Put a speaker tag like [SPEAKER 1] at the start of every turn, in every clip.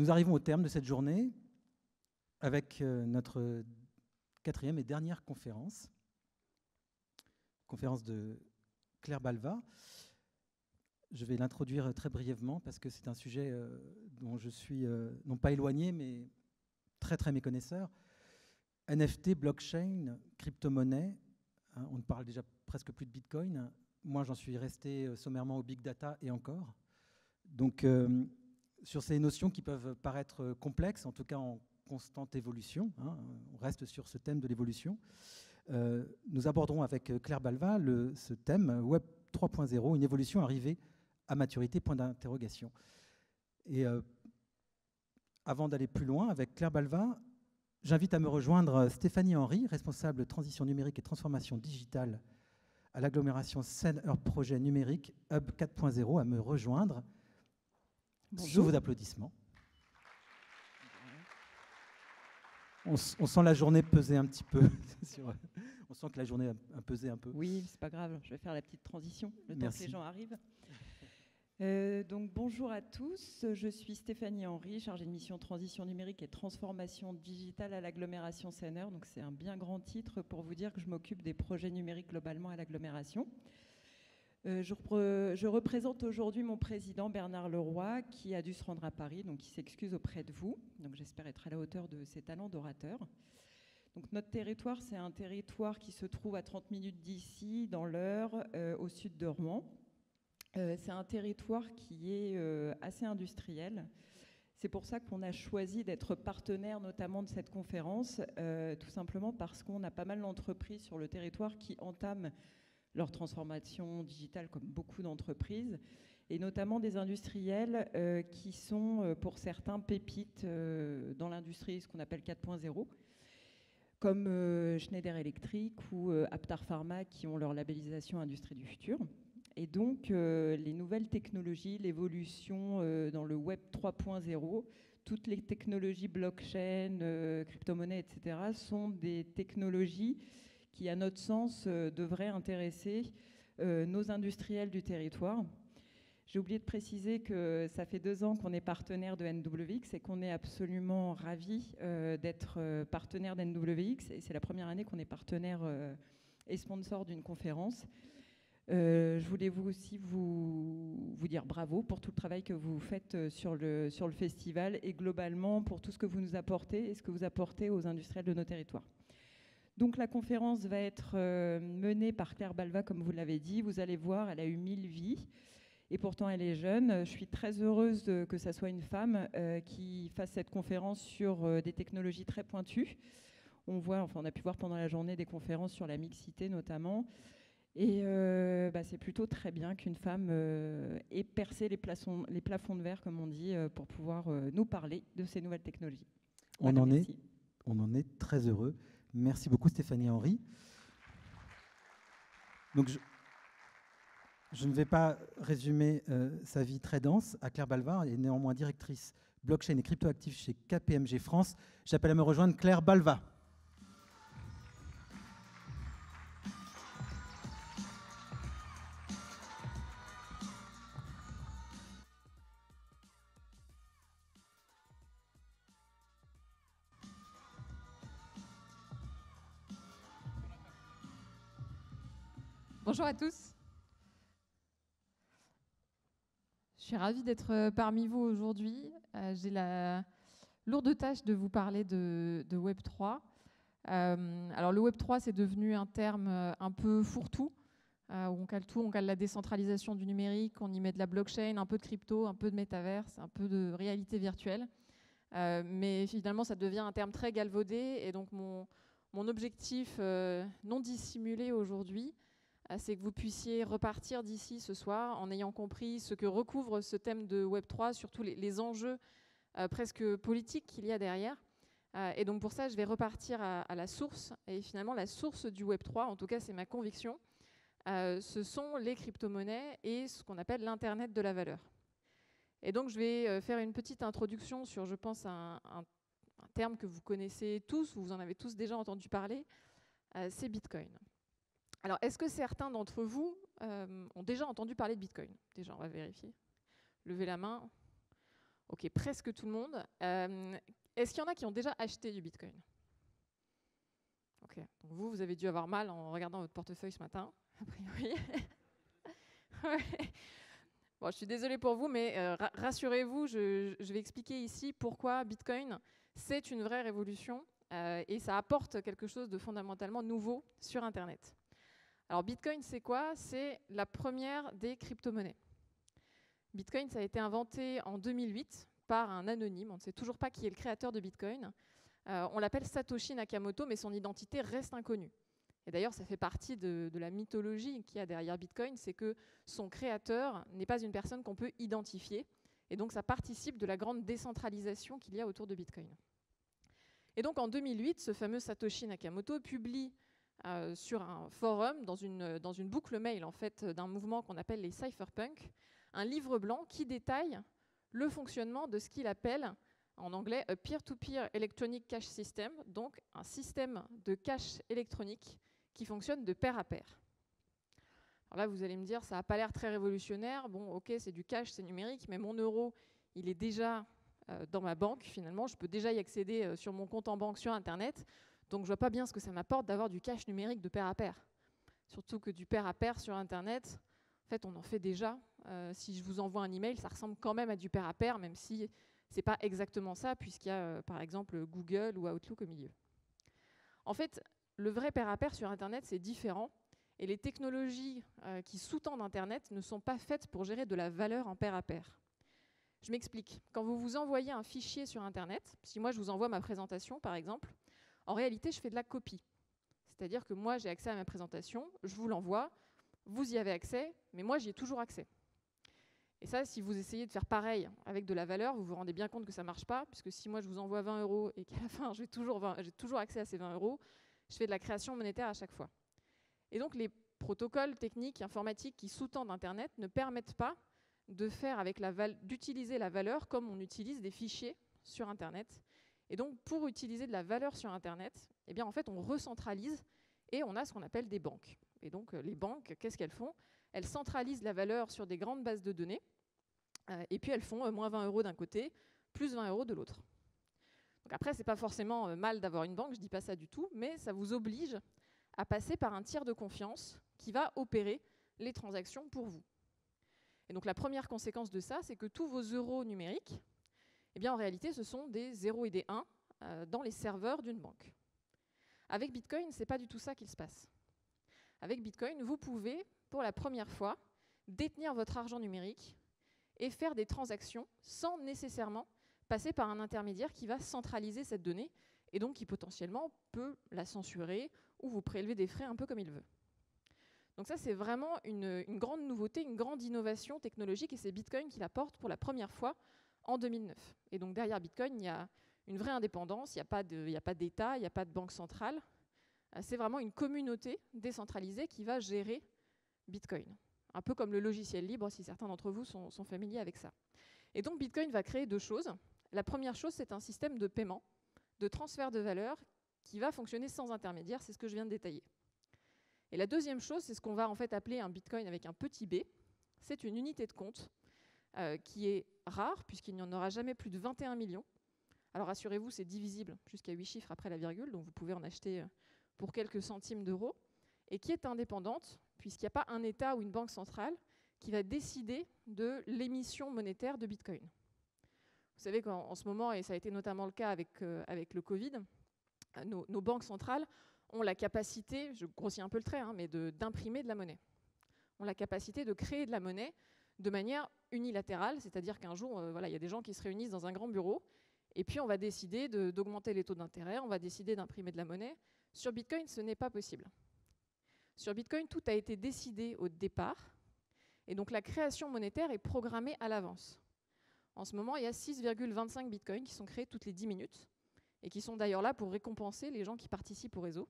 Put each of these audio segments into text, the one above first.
[SPEAKER 1] Nous arrivons au terme de cette journée avec notre 4e et dernière conférence de Claire Balva. Je vais l'introduire très brièvement parce que c'est un sujet dont je suis non pas éloigné, mais très très méconnaisseur. NFT, blockchain, crypto-monnaie, hein, on ne parle déjà presque plus de Bitcoin. Moi, j'en suis resté sommairement au big data et encore. Donc, sur ces notions qui peuvent paraître complexes, en tout cas en constante évolution, hein, on reste sur ce thème de l'évolution. Nous aborderons avec Claire Balva ce thème Web 3.0, une évolution arrivée à maturité, point d'interrogation. Et avant d'aller plus loin avec Claire Balva, j'invite à me rejoindre Stéphanie Henry, responsable transition numérique et transformation digitale à l'agglomération Seine-Heure Projet Numérique Hub 4.0, à me rejoindre. Bonjour. Sous vos applaudissements. On sent la journée peser un petit peu. On sent que la journée a pesé un peu.
[SPEAKER 2] Oui, c'est pas grave, je vais faire la petite transition, le temps que les gens arrivent. Donc bonjour à tous, je suis Stéphanie Henry, chargée de mission transition numérique et transformation digitale à l'agglomération Seine-Heure. Donc c'est un bien grand titre pour vous dire que je m'occupe des projets numériques globalement à l'agglomération. Je représente aujourd'hui mon président Bernard Leroy qui a dû se rendre à Paris, donc il s'excuse auprès de vous. Donc j'espère être à la hauteur de ses talents d'orateur. Donc notre territoire, c'est un territoire qui se trouve à 30 minutes d'ici, dans l'Eure, au sud de Rouen. C'est un territoire qui est assez industriel. C'est pour ça qu'on a choisi d'être partenaire notamment de cette conférence, tout simplement parce qu'on a pas mal d'entreprises sur le territoire qui entament leur transformation digitale comme beaucoup d'entreprises, et notamment des industriels qui sont pour certains pépites dans l'industrie, ce qu'on appelle 4.0, comme Schneider Electric ou Aptar Pharma qui ont leur labellisation Industrie du futur. Et donc, les nouvelles technologies, l'évolution dans le Web 3.0, toutes les technologies blockchain, crypto-monnaie, etc., sont des technologies qui, à notre sens, devraient intéresser nos industriels du territoire. J'ai oublié de préciser que ça fait 2 ans qu'on est partenaire de NWX et qu'on est absolument ravis d'être partenaire d'NWX. Et c'est la première année qu'on est partenaire et sponsor d'une conférence. Je voulais aussi vous dire bravo pour tout le travail que vous faites sur le festival et globalement pour tout ce que vous nous apportez et ce que vous apportez aux industriels de nos territoires. Donc la conférence va être menée par Claire Balva, comme vous l'avez dit. Vous allez voir, elle a eu 1000 vies et pourtant elle est jeune. Je suis très heureuse que ça soit une femme qui fasse cette conférence sur des technologies très pointues. On a pu voir pendant la journée des conférences sur la mixité notamment. Et c'est plutôt très bien qu'une femme ait percé les plafonds de verre, comme on dit, pour pouvoir nous parler de ces nouvelles technologies.
[SPEAKER 1] Voilà, on en est très heureux. Merci beaucoup Stéphanie Henry. Donc je ne vais pas résumer sa vie très dense à Claire Balva. Elle est néanmoins directrice blockchain et cryptoactifs chez KPMG France. J'appelle à me rejoindre Claire Balva.
[SPEAKER 3] Bonjour à tous. Je suis ravie d'être parmi vous aujourd'hui. J'ai la lourde tâche de vous parler de Web3. Alors le Web3, c'est devenu un terme un peu fourre-tout, où on cale tout, on cale la décentralisation du numérique, on y met de la blockchain, un peu de crypto, un peu de métaverse, un peu de réalité virtuelle. Mais finalement, ça devient un terme très galvaudé. Et donc mon objectif non dissimulé aujourd'hui, c'est que vous puissiez repartir d'ici ce soir en ayant compris ce que recouvre ce thème de Web3, surtout les enjeux presque politiques qu'il y a derrière. Et donc pour ça, je vais repartir à la source. Et finalement, la source du Web3, en tout cas c'est ma conviction, ce sont les crypto-monnaies et ce qu'on appelle l'Internet de la valeur. Et donc je vais faire une petite introduction sur, je pense, un terme que vous connaissez tous, vous en avez tous déjà entendu parler, c'est Bitcoin. Alors, est-ce que certains d'entre vous ont déjà entendu parler de Bitcoin? Déjà, on va vérifier. Levez la main. Ok, presque tout le monde. Est-ce qu'il y en a qui ont déjà acheté du Bitcoin? Ok, donc vous avez dû avoir mal en regardant votre portefeuille ce matin, a priori. Ouais. Bon, je suis désolée pour vous, mais rassurez-vous, je vais expliquer ici pourquoi Bitcoin, c'est une vraie révolution et ça apporte quelque chose de fondamentalement nouveau sur Internet. Alors Bitcoin, c'est quoi? C'est la première des crypto-monnaies. Bitcoin, ça a été inventé en 2008 par un anonyme. On ne sait toujours pas qui est le créateur de Bitcoin. On l'appelle Satoshi Nakamoto, mais son identité reste inconnue. Et d'ailleurs, ça fait partie de la mythologie qu'il y a derrière Bitcoin, c'est que son créateur n'est pas une personne qu'on peut identifier. Et donc, ça participe de la grande décentralisation qu'il y a autour de Bitcoin. Et donc, en 2008, ce fameux Satoshi Nakamoto publie sur un forum, dans une boucle mail en fait, d'un mouvement qu'on appelle les cypherpunks, un livre blanc qui détaille le fonctionnement de ce qu'il appelle en anglais a peer-to-peer electronic cash system, donc un système de cash électronique qui fonctionne de pair à pair. Alors là, vous allez me dire, ça n'a pas l'air très révolutionnaire. Bon, ok, c'est du cash, c'est numérique, mais mon euro, il est déjà dans ma banque, finalement. Je peux déjà y accéder sur mon compte en banque sur Internet. Donc, je ne vois pas bien ce que ça m'apporte d'avoir du cash numérique de pair à pair. Surtout que du pair à pair sur Internet, en fait, on en fait déjà. Si je vous envoie un email, ça ressemble quand même à du pair à pair, même si ce n'est pas exactement ça, puisqu'il y a, par exemple, Google ou Outlook au milieu. En fait, le vrai pair à pair sur Internet, c'est différent. Et les technologies qui sous-tendent Internet ne sont pas faites pour gérer de la valeur en pair à pair. Je m'explique. Quand vous vous envoyez un fichier sur Internet, si moi je vous envoie ma présentation, par exemple, en réalité, je fais de la copie. C'est-à-dire que moi, j'ai accès à ma présentation, je vous l'envoie, vous y avez accès, mais moi, j'y ai toujours accès. Et ça, si vous essayez de faire pareil avec de la valeur, vous vous rendez bien compte que ça ne marche pas, puisque si moi, je vous envoie 20 € et qu'à la fin, j'ai toujours accès à ces 20 €, je fais de la création monétaire à chaque fois. Et donc, les protocoles techniques informatiques qui sous-tendent Internet ne permettent pas d'utiliser la valeur comme on utilise des fichiers sur Internet. Et donc, pour utiliser de la valeur sur Internet, eh bien, en fait, on recentralise et on a ce qu'on appelle des banques. Et donc, les banques, qu'est-ce qu'elles font? Elles centralisent la valeur sur des grandes bases de données et puis elles font moins 20 € d'un côté, plus 20 € de l'autre. Donc après, ce n'est pas forcément mal d'avoir une banque, je ne dis pas ça du tout, mais ça vous oblige à passer par un tiers de confiance qui va opérer les transactions pour vous. Et donc la première conséquence de ça, c'est que tous vos euros numériques, eh bien, en réalité, ce sont des 0 et des 1 dans les serveurs d'une banque. Avec Bitcoin, ce n'est pas du tout ça qu'il se passe. Avec Bitcoin, vous pouvez, pour la première fois, détenir votre argent numérique et faire des transactions sans nécessairement passer par un intermédiaire qui va centraliser cette donnée et donc qui potentiellement peut la censurer ou vous prélever des frais un peu comme il veut. Donc ça, c'est vraiment une grande nouveauté, une grande innovation technologique et c'est Bitcoin qui la porte pour la première fois en 2009. Et donc derrière Bitcoin, il y a une vraie indépendance, il n'y a pas d'État, il n'y a pas de banque centrale. C'est vraiment une communauté décentralisée qui va gérer Bitcoin. Un peu comme le logiciel libre, si certains d'entre vous sont familiers avec ça. Et donc Bitcoin va créer deux choses. La première chose, c'est un système de paiement, de transfert de valeur qui va fonctionner sans intermédiaire, c'est ce que je viens de détailler. Et la deuxième chose, c'est ce qu'on va en fait appeler un Bitcoin avec un petit b. C'est une unité de compte qui est rare, puisqu'il n'y en aura jamais plus de 21 millions. Alors rassurez-vous, c'est divisible jusqu'à 8 chiffres après la virgule, donc vous pouvez en acheter pour quelques centimes d'euros, et qui est indépendante, puisqu'il n'y a pas un État ou une banque centrale qui va décider de l'émission monétaire de Bitcoin. Vous savez qu'en ce moment, et ça a été notamment le cas avec le Covid, nos banques centrales ont la capacité, je grossis un peu le trait, mais d'imprimer de la monnaie. Ont la capacité de créer de la monnaie de manière unilatérale, c'est-à-dire qu'un jour, il y a des gens qui se réunissent dans un grand bureau, et puis on va décider d'augmenter les taux d'intérêt, on va décider d'imprimer de la monnaie. Sur Bitcoin, ce n'est pas possible. Sur Bitcoin, tout a été décidé au départ, et donc la création monétaire est programmée à l'avance. En ce moment, il y a 6,25 bitcoins qui sont créés toutes les 10 minutes, et qui sont d'ailleurs là pour récompenser les gens qui participent au réseau.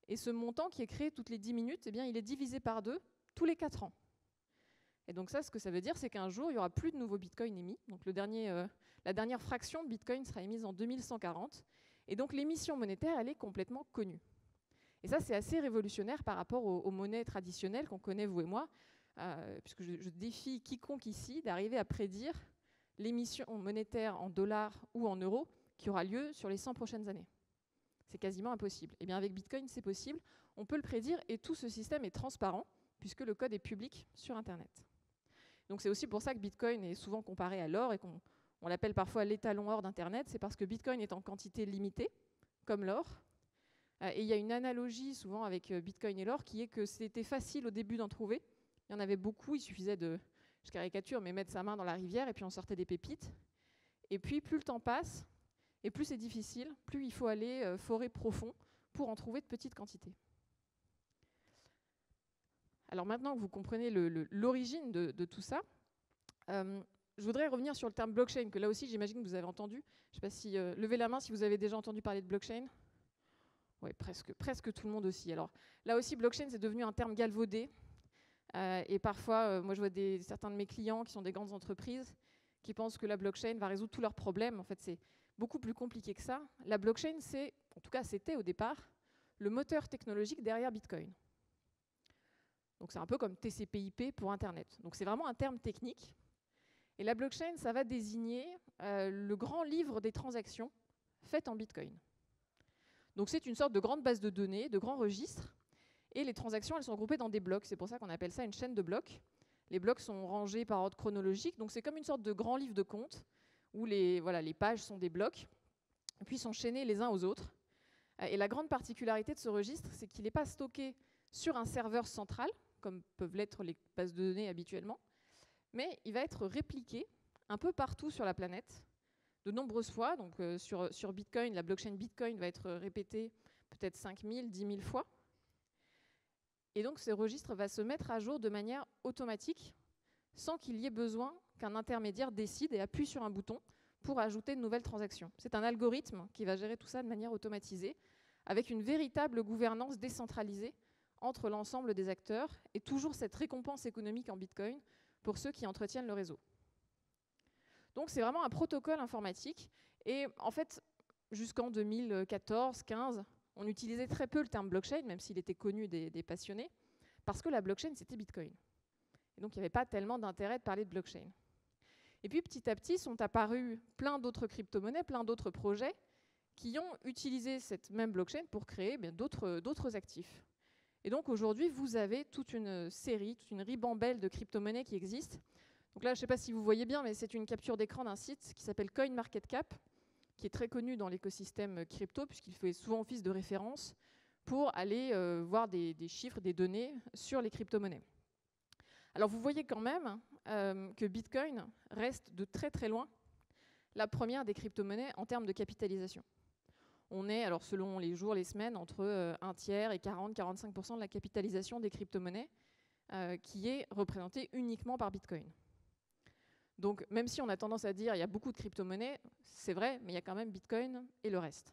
[SPEAKER 3] Et ce montant qui est créé toutes les 10 minutes, eh bien, il est divisé par 2 tous les 4 ans. Et donc ça, ce que ça veut dire, c'est qu'un jour, il n'y aura plus de nouveaux bitcoins émis. Donc la dernière fraction de bitcoin sera émise en 2140. Et donc l'émission monétaire, elle est complètement connue. Et ça, c'est assez révolutionnaire par rapport aux monnaies traditionnelles qu'on connaît, vous et moi, puisque je défie quiconque ici d'arriver à prédire l'émission monétaire en dollars ou en euros qui aura lieu sur les 100 prochaines années. C'est quasiment impossible. Et bien avec Bitcoin, c'est possible. On peut le prédire et tout ce système est transparent puisque le code est public sur Internet. Donc c'est aussi pour ça que Bitcoin est souvent comparé à l'or et qu'on l'appelle parfois l'étalon or d'Internet. C'est parce que Bitcoin est en quantité limitée, comme l'or. Et il y a une analogie souvent avec Bitcoin et l'or qui est que c'était facile au début d'en trouver. Il y en avait beaucoup, il suffisait de, je caricature, mais mettre sa main dans la rivière et puis on sortait des pépites. Et puis plus le temps passe, et plus c'est difficile, plus il faut aller forer profond pour en trouver de petites quantités. Alors maintenant que vous comprenez l'origine de tout ça, je voudrais revenir sur le terme blockchain, que là aussi j'imagine que vous avez entendu. Je ne sais pas si, levez la main si vous avez déjà entendu parler de blockchain. Oui, presque tout le monde aussi. Alors là aussi, blockchain, c'est devenu un terme galvaudé. Et parfois, moi je vois certains de mes clients qui sont des grandes entreprises qui pensent que la blockchain va résoudre tous leurs problèmes. En fait, c'est beaucoup plus compliqué que ça. La blockchain, en tout cas c'était au départ, le moteur technologique derrière Bitcoin. Donc c'est un peu comme TCP/IP pour Internet. Donc c'est vraiment un terme technique. Et la blockchain, ça va désigner le grand livre des transactions faites en Bitcoin. Donc c'est une sorte de grande base de données, de grands registres. Et les transactions, elles sont groupées dans des blocs. C'est pour ça qu'on appelle ça une chaîne de blocs. Les blocs sont rangés par ordre chronologique. Donc c'est comme une sorte de grand livre de compte où les pages sont des blocs, et puis sont chaînés les uns aux autres. Et la grande particularité de ce registre, c'est qu'il n'est pas stocké sur un serveur central, comme peuvent l'être les bases de données habituellement, mais il va être répliqué un peu partout sur la planète, de nombreuses fois. Donc sur Bitcoin, la blockchain Bitcoin va être répétée peut-être 5000, 10 000 fois. Et donc ce registre va se mettre à jour de manière automatique, sans qu'il y ait besoin qu'un intermédiaire décide et appuie sur un bouton pour ajouter de nouvelles transactions. C'est un algorithme qui va gérer tout ça de manière automatisée, avec une véritable gouvernance décentralisée entre l'ensemble des acteurs, et toujours cette récompense économique en Bitcoin pour ceux qui entretiennent le réseau. Donc c'est vraiment un protocole informatique, et en fait, jusqu'en 2014-15, on utilisait très peu le terme blockchain, même s'il était connu des passionnés, parce que la blockchain, c'était Bitcoin. Et donc il n'y avait pas tellement d'intérêt de parler de blockchain. Et puis petit à petit sont apparus plein d'autres crypto-monnaies, plein d'autres projets qui ont utilisé cette même blockchain pour créer d'autres actifs. Et donc aujourd'hui, vous avez toute une série, toute une ribambelle de crypto-monnaies qui existent. Donc là, je ne sais pas si vous voyez bien, mais c'est une capture d'écran d'un site qui s'appelle CoinMarketCap, qui est très connu dans l'écosystème crypto, puisqu'il fait souvent office de référence pour aller voir des chiffres, des données sur les crypto-monnaies. Alors vous voyez quand même que Bitcoin reste de très très loin la première des crypto-monnaies en termes de capitalisation. On est, alors selon les jours, les semaines, entre un tiers et 40-45% de la capitalisation des crypto-monnaies qui est représentée uniquement par Bitcoin. Donc même si on a tendance à dire qu'il y a beaucoup de crypto-monnaies, c'est vrai, mais il y a quand même Bitcoin et le reste.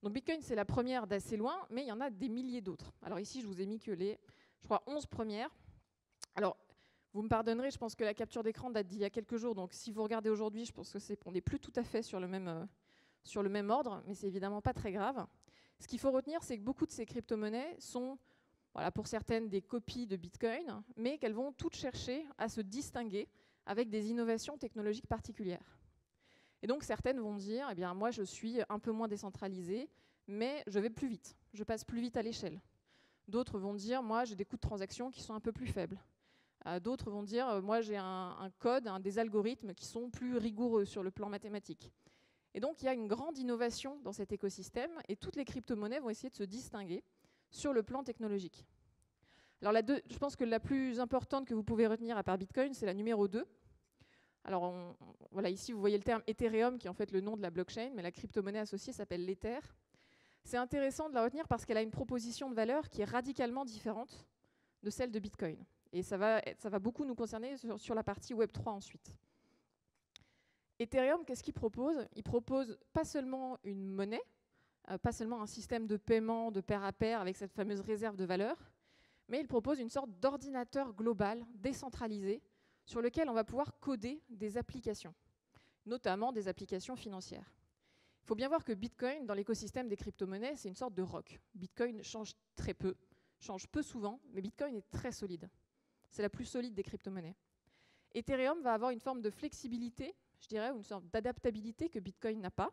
[SPEAKER 3] Donc Bitcoin, c'est la première d'assez loin, mais il y en a des milliers d'autres. Alors ici, je vous ai mis que les, je crois, 11 premières. Alors, vous me pardonnerez, je pense que la capture d'écran date d'il y a quelques jours, donc si vous regardez aujourd'hui, je pense qu'on n'est plus tout à fait sur le même ordre, mais c'est évidemment pas très grave. Ce qu'il faut retenir, c'est que beaucoup de ces crypto-monnaies sont, pour certaines, des copies de Bitcoin, mais qu'elles vont toutes chercher à se distinguer avec des innovations technologiques particulières. Et donc certaines vont dire, eh bien moi je suis un peu moins décentralisée, mais je vais plus vite, je passe plus vite à l'échelle. D'autres vont dire, moi j'ai des coûts de transaction qui sont un peu plus faibles. D'autres vont dire, moi j'ai un code, des algorithmes qui sont plus rigoureux sur le plan mathématique. Et donc il y a une grande innovation dans cet écosystème, et toutes les crypto-monnaies vont essayer de se distinguer sur le plan technologique. Alors je pense que la plus importante que vous pouvez retenir à part Bitcoin, c'est la numéro 2. Alors voilà, ici vous voyez le terme Ethereum, qui est en fait le nom de la blockchain, mais la crypto-monnaie associée s'appelle l'Ether. C'est intéressant de la retenir parce qu'elle a une proposition de valeur qui est radicalement différente de celle de Bitcoin. Et ça va beaucoup nous concerner sur la partie Web3 ensuite. Ethereum, qu'est-ce qu'il propose? Il propose pas seulement une monnaie, pas seulement un système de paiement de pair à pair avec cette fameuse réserve de valeur, mais il propose une sorte d'ordinateur global, décentralisé, sur lequel on va pouvoir coder des applications, notamment des applications financières. Il faut bien voir que Bitcoin, dans l'écosystème des crypto-monnaies, c'est une sorte de roc. Bitcoin change très peu, change peu souvent, mais Bitcoin est très solide. C'est la plus solide des crypto-monnaies. Ethereum va avoir une forme de flexibilité, je dirais, ou une sorte d'adaptabilité que Bitcoin n'a pas,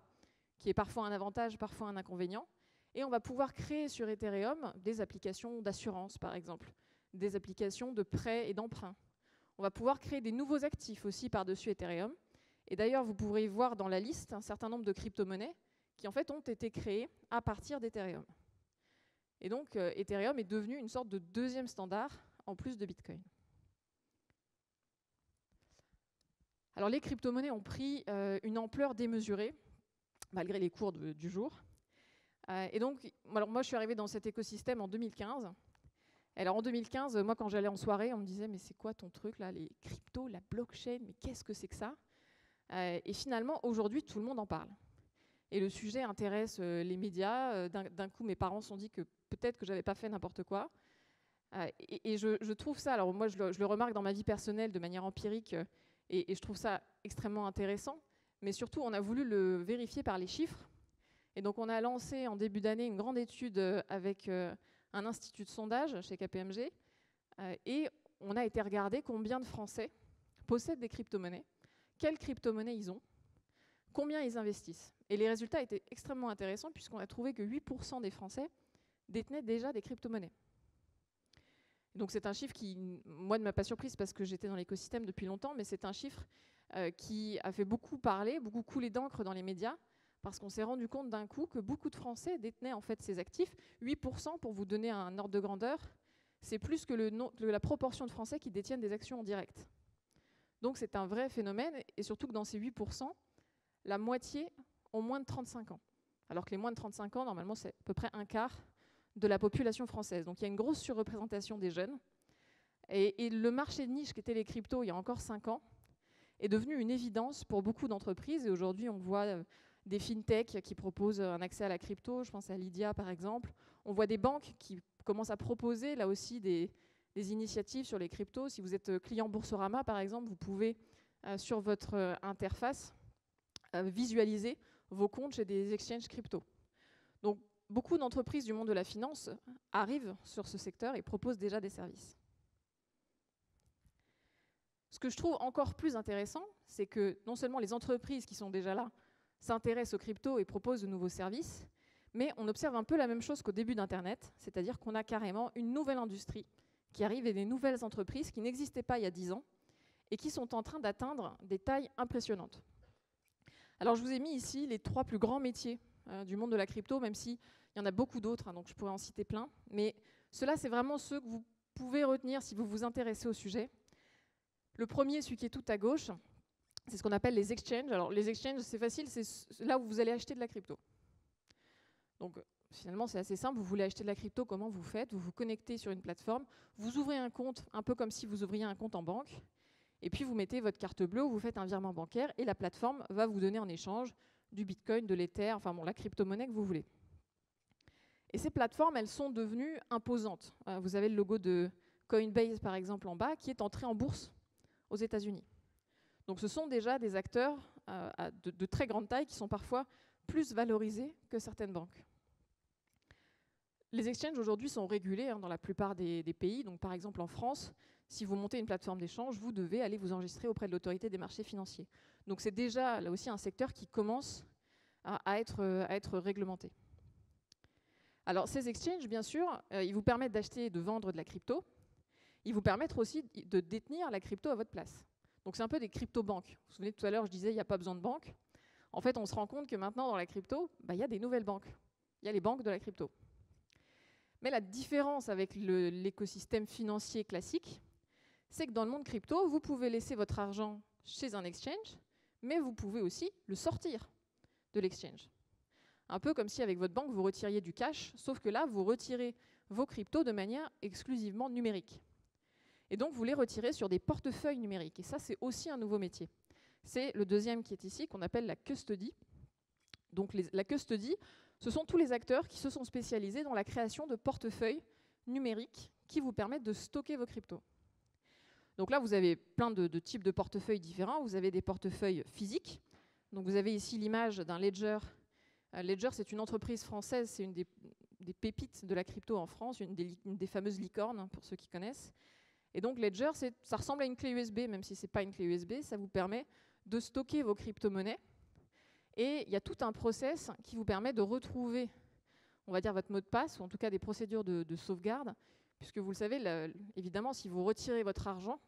[SPEAKER 3] qui est parfois un avantage, parfois un inconvénient. Et on va pouvoir créer sur Ethereum des applications d'assurance, par exemple, des applications de prêt et d'emprunt. On va pouvoir créer des nouveaux actifs aussi par-dessus Ethereum. Et d'ailleurs, vous pourrez voir dans la liste un certain nombre de crypto-monnaies qui, en fait, ont été créées à partir d'Ethereum. Et donc, Ethereum est devenu une sorte de deuxième standard en plus de Bitcoin. Alors, les crypto-monnaies ont pris une ampleur démesurée, malgré les cours du jour. Et donc, alors moi, je suis arrivée dans cet écosystème en 2015. Alors, en 2015, moi, quand j'allais en soirée, on me disait « Mais c'est quoi ton truc, là, les cryptos, la blockchain, mais qu'est-ce que c'est que ça ?» Et finalement, aujourd'hui, tout le monde en parle. Et le sujet intéresse les médias. D'un coup, mes parents se sont dit que peut-être que je n'avais pas fait n'importe quoi. Et je trouve ça, alors moi, je le remarque dans ma vie personnelle de manière empirique, et je trouve ça extrêmement intéressant. Mais surtout, on a voulu le vérifier par les chiffres. Et donc, on a lancé en début d'année une grande étude avec un institut de sondage chez KPMG. Et on a été regarder combien de Français possèdent des crypto-monnaies, quelles crypto-monnaies ils ont, combien ils investissent. Et les résultats étaient extrêmement intéressants puisqu'on a trouvé que 8% des Français détenaient déjà des crypto-monnaies. Donc c'est un chiffre qui, moi, ne m'a pas surprise parce que j'étais dans l'écosystème depuis longtemps, mais c'est un chiffre qui a fait beaucoup parler, beaucoup couler d'encre dans les médias, parce qu'on s'est rendu compte d'un coup que beaucoup de Français détenaient en fait ces actifs. 8%, pour vous donner un ordre de grandeur, c'est plus que la proportion de Français qui détiennent des actions en direct. Donc c'est un vrai phénomène, et surtout que dans ces 8%, la moitié ont moins de 35 ans. Alors que les moins de 35 ans, normalement, c'est à peu près un quart de la population française. Donc il y a une grosse surreprésentation des jeunes. Et le marché de niche qui était les cryptos il y a encore 5 ans est devenu une évidence pour beaucoup d'entreprises. Et aujourd'hui, on voit des fintechs qui proposent un accès à la crypto. Je pense à Lydia, par exemple. On voit des banques qui commencent à proposer, là aussi, des initiatives sur les cryptos. Si vous êtes client Boursorama, par exemple, vous pouvez, sur votre interface, visualiser vos comptes chez des exchanges crypto. Donc, beaucoup d'entreprises du monde de la finance arrivent sur ce secteur et proposent déjà des services. Ce que je trouve encore plus intéressant, c'est que non seulement les entreprises qui sont déjà là s'intéressent aux cryptos et proposent de nouveaux services, mais on observe un peu la même chose qu'au début d'Internet, c'est-à-dire qu'on a carrément une nouvelle industrie qui arrive et des nouvelles entreprises qui n'existaient pas il y a 10 ans et qui sont en train d'atteindre des tailles impressionnantes. Alors, je vous ai mis ici les 3 plus grands métiers du monde de la crypto, même s'il y en a beaucoup d'autres, donc je pourrais en citer plein. Mais ceux-là, c'est vraiment ceux que vous pouvez retenir si vous vous intéressez au sujet. Le premier, celui qui est tout à gauche, c'est ce qu'on appelle les exchanges. Alors, les exchanges, c'est facile, c'est là où vous allez acheter de la crypto. Donc, finalement, c'est assez simple. Vous voulez acheter de la crypto, comment vous faites? Vous vous connectez sur une plateforme, vous ouvrez un compte, un peu comme si vous ouvriez un compte en banque. Et puis, vous mettez votre carte bleue, vous faites un virement bancaire et la plateforme va vous donner en échange du Bitcoin, de l'Ether, enfin bon, la crypto-monnaie que vous voulez. Et ces plateformes, elles sont devenues imposantes. Vous avez le logo de Coinbase, par exemple, en bas, qui est entré en bourse aux États-Unis. Donc, ce sont déjà des acteurs de très grande taille qui sont parfois plus valorisés que certaines banques. Les exchanges, aujourd'hui, sont régulés dans la plupart des pays. Donc, par exemple, en France, si vous montez une plateforme d'échange, vous devez aller vous enregistrer auprès de l'autorité des marchés financiers. Donc c'est déjà là aussi un secteur qui commence à être réglementé. Alors ces exchanges, bien sûr, ils vous permettent d'acheter et de vendre de la crypto. Ils vous permettent aussi de détenir la crypto à votre place. Donc c'est un peu des crypto-banques. Vous vous souvenez, tout à l'heure, je disais il n'y a pas besoin de banque. En fait, on se rend compte que maintenant, dans la crypto, il y a des nouvelles banques. Il y a les banques de la crypto. Mais la différence avec l'écosystème financier classique, c'est que dans le monde crypto, vous pouvez laisser votre argent chez un exchange, mais vous pouvez aussi le sortir de l'exchange. Un peu comme si avec votre banque, vous retiriez du cash, sauf que là, vous retirez vos cryptos de manière exclusivement numérique. Et donc, vous les retirez sur des portefeuilles numériques. Et ça, c'est aussi un nouveau métier. C'est le deuxième qui est ici, qu'on appelle la custody. Donc, la custody, ce sont tous les acteurs qui se sont spécialisés dans la création de portefeuilles numériques qui vous permettent de stocker vos cryptos. Donc là, vous avez plein de types de portefeuilles différents. Vous avez des portefeuilles physiques. Donc vous avez ici l'image d'un Ledger. Ledger, c'est une entreprise française, c'est une des pépites de la crypto en France, une des fameuses licornes, pour ceux qui connaissent. Et donc Ledger, ça ressemble à une clé USB, même si ce n'est pas une clé USB, ça vous permet de stocker vos crypto-monnaies. Et il y a tout un process qui vous permet de retrouver, on va dire, votre mot de passe, ou en tout cas des procédures de sauvegarde, puisque vous le savez, évidemment, si vous retirez votre argent,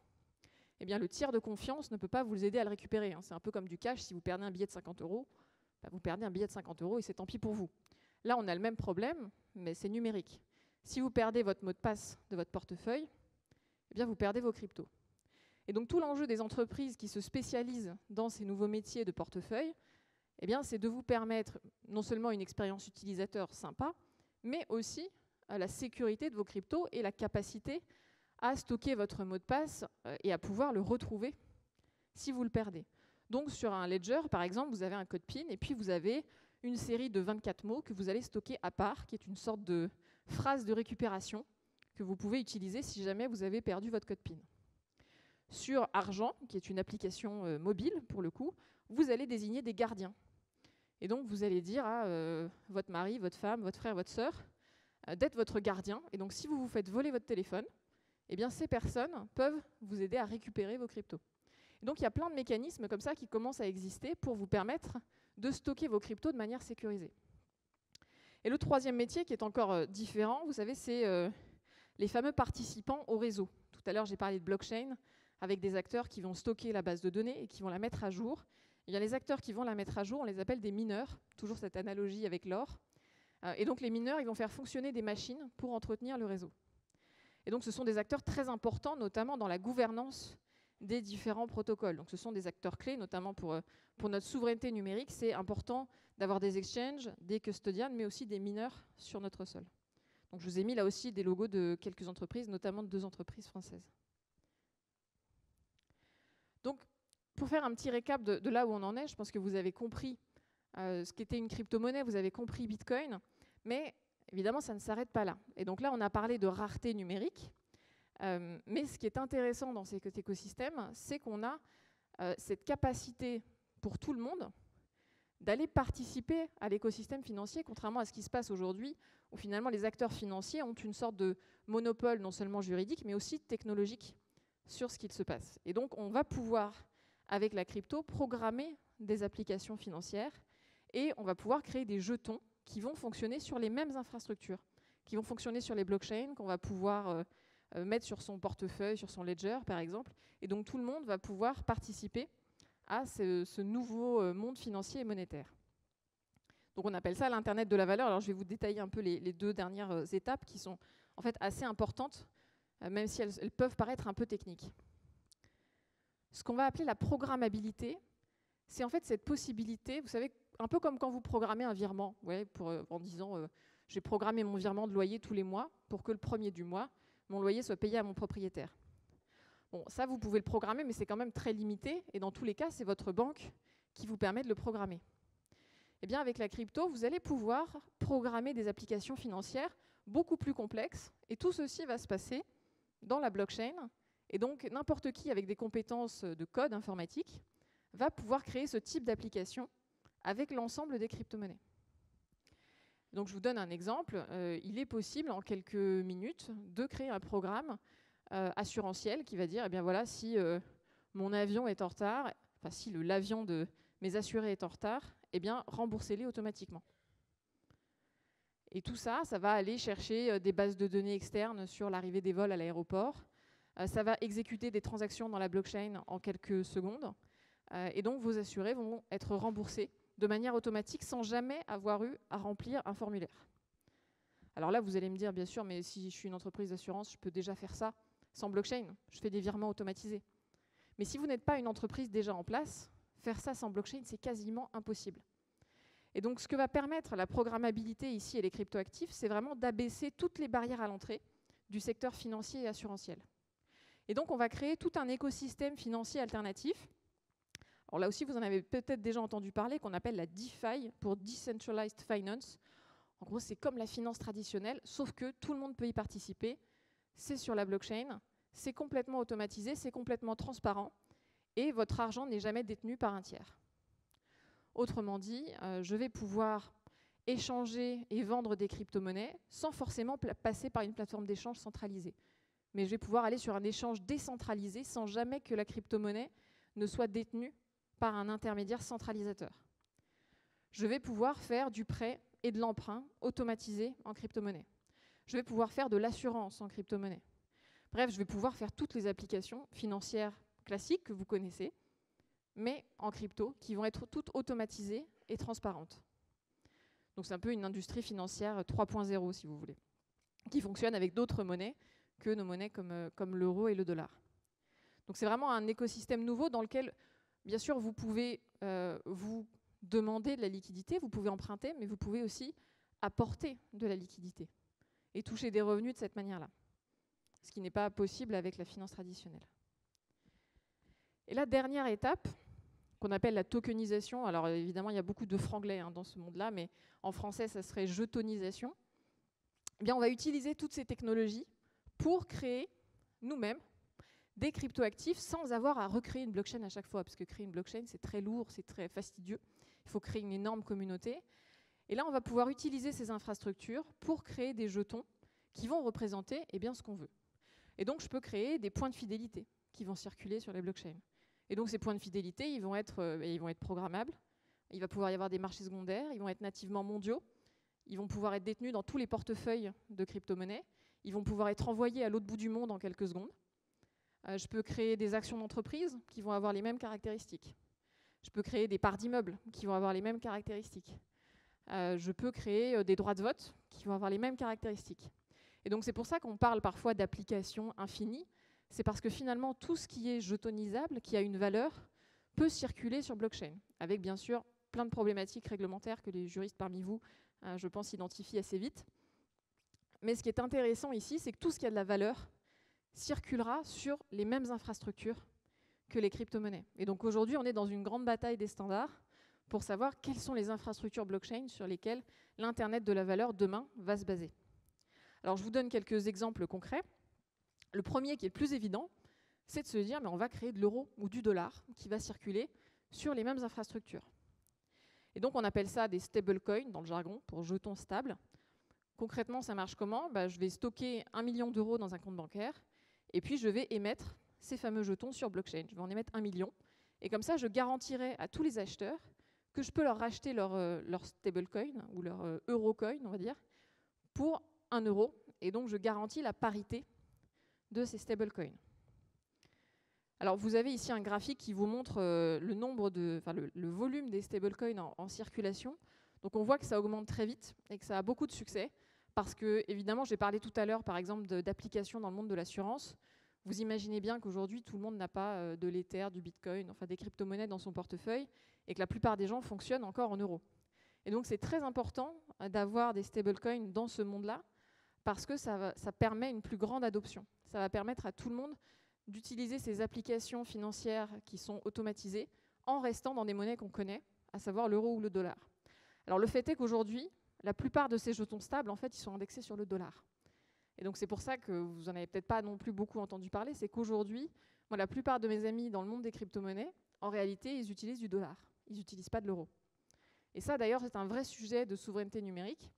[SPEAKER 3] eh bien, le tiers de confiance ne peut pas vous aider à le récupérer. Hein. C'est un peu comme du cash, si vous perdez un billet de 50 €, bah, vous perdez un billet de 50 € et c'est tant pis pour vous. Là, on a le même problème, mais c'est numérique. Si vous perdez votre mot de passe de votre portefeuille, eh bien, vous perdez vos cryptos. Et donc, tout l'enjeu des entreprises qui se spécialisent dans ces nouveaux métiers de portefeuille, eh bien, c'est de vous permettre non seulement une expérience utilisateur sympa, mais aussi la sécurité de vos cryptos et la capacité à stocker votre mot de passe et à pouvoir le retrouver si vous le perdez. Donc, sur un ledger, par exemple, vous avez un code PIN et puis vous avez une série de 24 mots que vous allez stocker à part, qui est une sorte de phrase de récupération que vous pouvez utiliser si jamais vous avez perdu votre code PIN. Sur Argent, qui est une application mobile pour le coup, vous allez désigner des gardiens. Et donc vous allez dire à votre mari, votre femme, votre frère, votre sœur d'être votre gardien. Et donc si vous vous faites voler votre téléphone, eh bien ces personnes peuvent vous aider à récupérer vos cryptos. Et donc il y a plein de mécanismes comme ça qui commencent à exister pour vous permettre de stocker vos cryptos de manière sécurisée. Et le troisième métier qui est encore différent, vous savez, c'est les fameux participants au réseau. Tout à l'heure, j'ai parlé de blockchain avec des acteurs qui vont stocker la base de données et qui vont la mettre à jour. Il y a les acteurs qui vont la mettre à jour, on les appelle des mineurs, toujours cette analogie avec l'or. Et donc les mineurs, ils vont faire fonctionner des machines pour entretenir le réseau. Et donc ce sont des acteurs très importants, notamment dans la gouvernance des différents protocoles. Donc ce sont des acteurs clés, notamment pour notre souveraineté numérique. C'est important d'avoir des exchanges, des custodians, mais aussi des mineurs sur notre sol. Donc je vous ai mis là aussi des logos de quelques entreprises, notamment de 2 entreprises françaises. Donc, pour faire un petit récap de là où on en est, je pense que vous avez compris ce qu'était une crypto-monnaie, vous avez compris Bitcoin, mais évidemment, ça ne s'arrête pas là. Et donc là, on a parlé de rareté numérique, mais ce qui est intéressant dans cet écosystème, c'est qu'on a cette capacité pour tout le monde d'aller participer à l'écosystème financier, contrairement à ce qui se passe aujourd'hui, où finalement les acteurs financiers ont une sorte de monopole non seulement juridique, mais aussi technologique sur ce qu'il se passe. Et donc, on va pouvoir, avec la crypto, programmer des applications financières et on va pouvoir créer des jetons qui vont fonctionner sur les mêmes infrastructures, qui vont fonctionner sur les blockchains, qu'on va pouvoir mettre sur son portefeuille, sur son ledger, par exemple. Et donc, tout le monde va pouvoir participer à ce nouveau monde financier et monétaire. Donc, on appelle ça l'Internet de la valeur. Alors, je vais vous détailler un peu les 2 dernières étapes qui sont en fait assez importantes, même si elles peuvent paraître un peu techniques. Ce qu'on va appeler la programmabilité, c'est en fait cette possibilité, vous savez, un peu comme quand vous programmez un virement, ouais, en disant j'ai programmé mon virement de loyer tous les mois pour que le premier du mois, mon loyer soit payé à mon propriétaire. Bon, ça, vous pouvez le programmer, mais c'est quand même très limité, et dans tous les cas, c'est votre banque qui vous permet de le programmer. Eh bien, avec la crypto, vous allez pouvoir programmer des applications financières beaucoup plus complexes, et tout ceci va se passer dans la blockchain, et donc n'importe qui avec des compétences de code informatique va pouvoir créer ce type d'application avec l'ensemble des crypto-monnaies. Donc je vous donne un exemple, il est possible en quelques minutes de créer un programme assurantiel qui va dire, eh bien voilà, si mon avion est en retard, enfin si l'avion de mes assurés est en retard, eh bien remboursez-les automatiquement. Et tout ça, ça va aller chercher des bases de données externes sur l'arrivée des vols à l'aéroport. Ça va exécuter des transactions dans la blockchain en quelques secondes. Et donc, vos assurés vont être remboursés de manière automatique sans jamais avoir eu à remplir un formulaire. Alors là, vous allez me dire, bien sûr, mais si je suis une entreprise d'assurance, je peux déjà faire ça sans blockchain. Je fais des virements automatisés. Mais si vous n'êtes pas une entreprise déjà en place, faire ça sans blockchain, c'est quasiment impossible. Et donc, ce que va permettre la programmabilité ici et les cryptoactifs, c'est vraiment d'abaisser toutes les barrières à l'entrée du secteur financier et assurantiel. Et donc, on va créer tout un écosystème financier alternatif. Alors là aussi, vous en avez peut-être déjà entendu parler, qu'on appelle la DeFi, pour Decentralized Finance. En gros, c'est comme la finance traditionnelle, sauf que tout le monde peut y participer. C'est sur la blockchain, c'est complètement automatisé, c'est complètement transparent, et votre argent n'est jamais détenu par un tiers. Autrement dit, je vais pouvoir échanger et vendre des crypto-monnaies sans forcément passer par une plateforme d'échange centralisée. mais je vais pouvoir aller sur un échange décentralisé sans jamais que la crypto-monnaie ne soit détenue par un intermédiaire centralisateur. Je vais pouvoir faire du prêt et de l'emprunt automatisé en crypto-monnaie. Je vais pouvoir faire de l'assurance en crypto-monnaie. Bref, je vais pouvoir faire toutes les applications financières classiques que vous connaissez, mais en crypto, qui vont être toutes automatisées et transparentes. Donc c'est un peu une industrie financière 3.0, si vous voulez, qui fonctionne avec d'autres monnaies que nos monnaies comme l'euro et le dollar. Donc c'est vraiment un écosystème nouveau dans lequel, bien sûr, vous pouvez vous demander de la liquidité, vous pouvez emprunter, mais vous pouvez aussi apporter de la liquidité et toucher des revenus de cette manière-là, ce qui n'est pas possible avec la finance traditionnelle. Et la dernière étape, qu'on appelle la tokenisation, alors évidemment il y a beaucoup de franglais dans ce monde-là, mais en français ça serait jetonisation, eh bien on va utiliser toutes ces technologies pour créer nous-mêmes des cryptoactifs sans avoir à recréer une blockchain à chaque fois, parce que créer une blockchain c'est très lourd, c'est très fastidieux, il faut créer une énorme communauté. Et là on va pouvoir utiliser ces infrastructures pour créer des jetons qui vont représenter ce qu'on veut. Et donc je peux créer des points de fidélité qui vont circuler sur les blockchains. Et donc ces points de fidélité, ils vont être programmables, il va pouvoir y avoir des marchés secondaires, ils vont être nativement mondiaux, ils vont pouvoir être détenus dans tous les portefeuilles de crypto-monnaies, ils vont pouvoir être envoyés à l'autre bout du monde en quelques secondes. Je peux créer des actions d'entreprise qui vont avoir les mêmes caractéristiques. Je peux créer des parts d'immeubles qui vont avoir les mêmes caractéristiques. Je peux créer des droits de vote qui vont avoir les mêmes caractéristiques. Et donc c'est pour ça qu'on parle parfois d'applications infinies. C'est parce que finalement, tout ce qui est jetonisable, qui a une valeur, peut circuler sur blockchain, avec bien sûr plein de problématiques réglementaires que les juristes parmi vous, je pense, identifient assez vite. Mais ce qui est intéressant ici, c'est que tout ce qui a de la valeur circulera sur les mêmes infrastructures que les crypto-monnaies. Et donc aujourd'hui, on est dans une grande bataille des standards pour savoir quelles sont les infrastructures blockchain sur lesquelles l'Internet de la valeur demain va se baser. Alors je vous donne quelques exemples concrets. Le premier, qui est le plus évident, c'est de se dire mais on va créer de l'euro ou du dollar qui va circuler sur les mêmes infrastructures. Et donc on appelle ça des stablecoins dans le jargon, pour jetons stables. Concrètement, ça marche comment ? Je vais stocker 1 million d'euros dans un compte bancaire et puis je vais émettre ces fameux jetons sur blockchain. Je vais en émettre 1 million et comme ça je garantirai à tous les acheteurs que je peux leur racheter leur stablecoin ou leur eurocoin, on va dire, pour 1 euro. Et donc je garantis la parité de ces stablecoins. Alors vous avez ici un graphique qui vous montre le volume des stablecoins en circulation. Donc on voit que ça augmente très vite et que ça a beaucoup de succès parce que, évidemment, j'ai parlé tout à l'heure par exemple d'applications dans le monde de l'assurance. Vous imaginez bien qu'aujourd'hui tout le monde n'a pas de l'Ether, du Bitcoin, enfin des crypto-monnaies dans son portefeuille et que la plupart des gens fonctionnent encore en euros. Et donc c'est très important d'avoir des stablecoins dans ce monde-là parce que ça permet une plus grande adoption. Ça va permettre à tout le monde d'utiliser ces applications financières qui sont automatisées en restant dans des monnaies qu'on connaît, à savoir l'euro ou le dollar. Alors le fait est qu'aujourd'hui, la plupart de ces jetons stables, en fait, ils sont indexés sur le dollar. Et donc c'est pour ça que vous n'en avez peut-être pas non plus beaucoup entendu parler, c'est qu'aujourd'hui, moi, la plupart de mes amis dans le monde des crypto-monnaies, en réalité, ils utilisent du dollar. Ils n'utilisent pas de l'euro. Et ça, d'ailleurs, c'est un vrai sujet de souveraineté numérique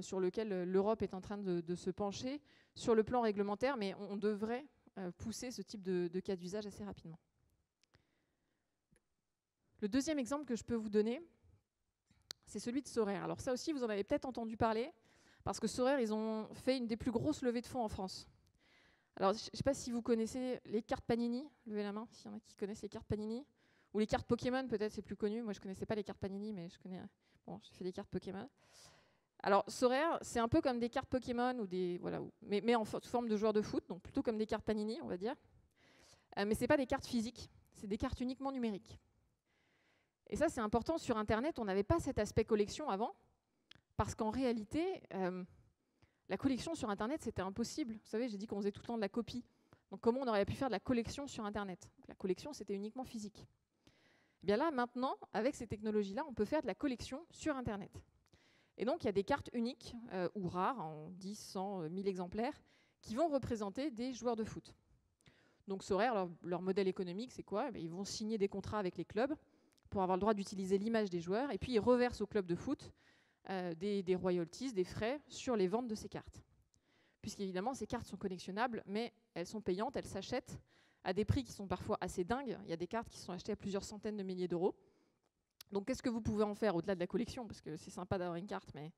[SPEAKER 3] sur lequel l'Europe est en train de se pencher sur le plan réglementaire, mais on devrait pousser ce type de cas d'usage assez rapidement. Le deuxième exemple que je peux vous donner, c'est celui de Sorare. Alors ça aussi, vous en avez peut-être entendu parler, parce que Sorare, ils ont fait une des plus grosses levées de fonds en France. Alors je ne sais pas si vous connaissez les cartes Panini, levez la main s'il y en a qui connaissent les cartes Panini, ou les cartes Pokémon, peut-être c'est plus connu. Moi je ne connaissais pas les cartes Panini, mais j'ai fait des cartes Pokémon. Alors Sorare, c'est un peu comme des cartes Pokémon, mais en forme de joueurs de foot, donc plutôt comme des cartes Panini, on va dire. Mais ce n'est pas des cartes physiques, c'est des cartes uniquement numériques. Et ça, c'est important. Sur Internet, on n'avait pas cet aspect collection avant, parce qu'en réalité, la collection sur Internet, c'était impossible. Vous savez, j'ai dit qu'on faisait tout le temps de la copie. Donc comment on aurait pu faire de la collection sur Internet ? La collection, c'était uniquement physique. Et bien là, maintenant, avec ces technologies-là, on peut faire de la collection sur Internet. Et donc, il y a des cartes uniques ou rares, en 10, 100, 1000 exemplaires, qui vont représenter des joueurs de foot. Donc Sorare, leur modèle économique, c'est quoi ? Ils vont signer des contrats avec les clubs pour avoir le droit d'utiliser l'image des joueurs, et puis ils reversent au club de foot des royalties, des frais sur les ventes de ces cartes. puisqu'évidemment, ces cartes sont collectionnables, mais elles sont payantes, elles s'achètent à des prix qui sont parfois assez dingues. Il y a des cartes qui sont achetées à plusieurs centaines de milliers d'euros. Donc, qu'est-ce que vous pouvez en faire au-delà de la collection? Parce que c'est sympa d'avoir une carte, mais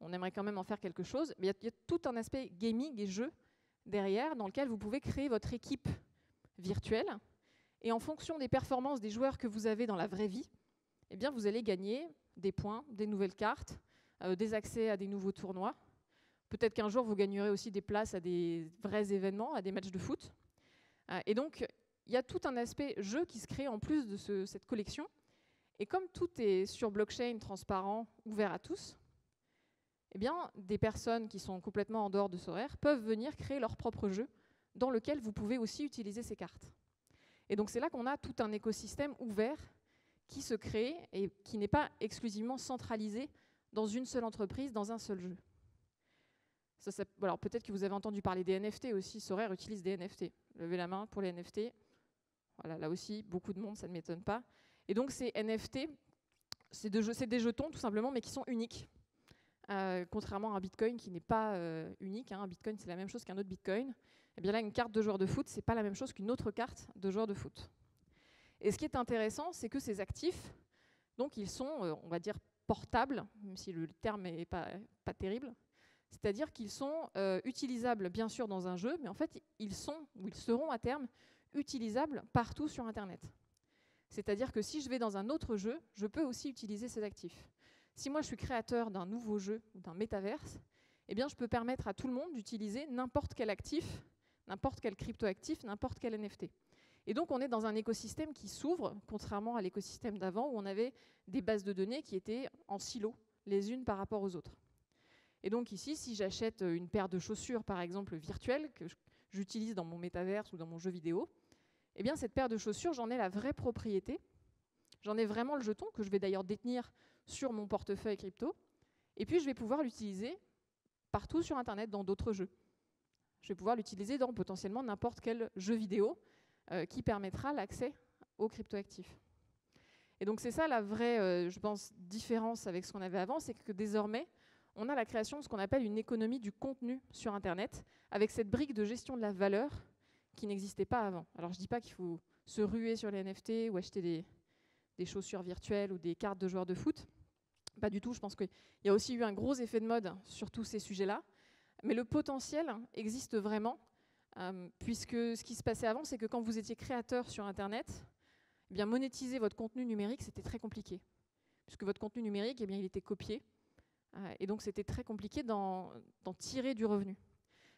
[SPEAKER 3] on aimerait quand même en faire quelque chose. Mais il y a tout un aspect gaming et jeu derrière, dans lequel vous pouvez créer votre équipe virtuelle. Et en fonction des performances des joueurs que vous avez dans la vraie vie, eh bien, vous allez gagner des points, des nouvelles cartes, des accès à des nouveaux tournois. Peut-être qu'un jour, vous gagnerez aussi des places à des vrais événements, à des matchs de foot. Et donc, il y a tout un aspect jeu qui se crée en plus de cette collection. Et comme tout est sur blockchain, transparent, ouvert à tous, eh bien, des personnes qui sont complètement en dehors de Sorare peuvent venir créer leur propre jeu dans lequel vous pouvez aussi utiliser ces cartes. Et donc, c'est là qu'on a tout un écosystème ouvert qui se crée et qui n'est pas exclusivement centralisé dans une seule entreprise, dans un seul jeu. Alors peut-être que vous avez entendu parler des NFT aussi. Sorare utilise des NFT. Levez la main pour les NFT. Voilà, là aussi, beaucoup de monde, ça ne m'étonne pas. Et donc ces NFT, c'est des jetons tout simplement, mais qui sont uniques. Contrairement à un Bitcoin qui n'est pas unique. Un Bitcoin, c'est la même chose qu'un autre Bitcoin. Et bien là, une carte de joueur de foot, c'est pas la même chose qu'une autre carte de joueur de foot. Et ce qui est intéressant, c'est que ces actifs, donc ils sont, on va dire, portables, même si le terme n'est pas terrible. C'est-à-dire qu'ils sont utilisables, bien sûr, dans un jeu, mais en fait, ils seront à terme utilisables partout sur Internet. C'est-à-dire que si je vais dans un autre jeu, je peux aussi utiliser ces actifs. Si moi, je suis créateur d'un nouveau jeu ou d'un métaverse, eh bien, je peux permettre à tout le monde d'utiliser n'importe quel actif, n'importe quel cryptoactif, n'importe quel NFT. Et donc, on est dans un écosystème qui s'ouvre, contrairement à l'écosystème d'avant, où on avait des bases de données qui étaient en silo, les unes par rapport aux autres. Et donc ici, si j'achète une paire de chaussures, par exemple, virtuelles, que j'utilise dans mon métaverse ou dans mon jeu vidéo, eh bien, cette paire de chaussures, j'en ai la vraie propriété. J'en ai vraiment le jeton, que je vais d'ailleurs détenir sur mon portefeuille crypto. Et puis, je vais pouvoir l'utiliser partout sur Internet, dans d'autres jeux. Je vais pouvoir l'utiliser dans potentiellement n'importe quel jeu vidéo qui permettra l'accès aux cryptoactifs. Et donc, c'est ça la vraie, je pense, différence avec ce qu'on avait avant, c'est que désormais, on a la création de ce qu'on appelle une économie du contenu sur Internet, avec cette brique de gestion de la valeur qui n'existait pas avant. Alors, je ne dis pas qu'il faut se ruer sur les NFT ou acheter des chaussures virtuelles ou des cartes de joueurs de foot. Pas du tout. Je pense qu'il y a aussi eu un gros effet de mode sur tous ces sujets-là. Mais le potentiel existe vraiment, puisque ce qui se passait avant, c'est que quand vous étiez créateur sur Internet, eh bien, monétiser votre contenu numérique, c'était très compliqué. Puisque votre contenu numérique, eh bien, il était copié. Et donc, c'était très compliqué d'en tirer du revenu.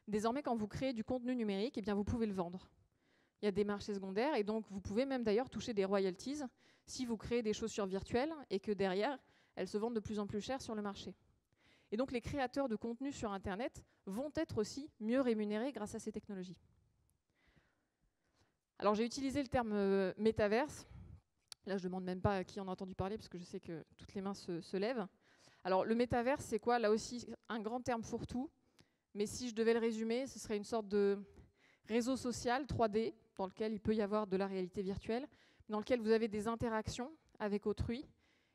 [SPEAKER 3] Désormais, quand vous créez du contenu numérique, eh bien, vous pouvez le vendre. Il y a des marchés secondaires et donc vous pouvez même d'ailleurs toucher des royalties si vous créez des chaussures virtuelles et que derrière, elles se vendent de plus en plus cher sur le marché. Et donc, les créateurs de contenu sur Internet vont être aussi mieux rémunérés grâce à ces technologies. Alors, j'ai utilisé le terme métaverse. Là, je ne demande même pas à qui en a entendu parler parce que je sais que toutes les mains se lèvent. Alors, le métaverse, c'est quoi? Là aussi, un grand terme fourre-tout. Mais si je devais le résumer, ce serait une sorte de réseau social 3D dans lequel il peut y avoir de la réalité virtuelle, dans lequel vous avez des interactions avec autrui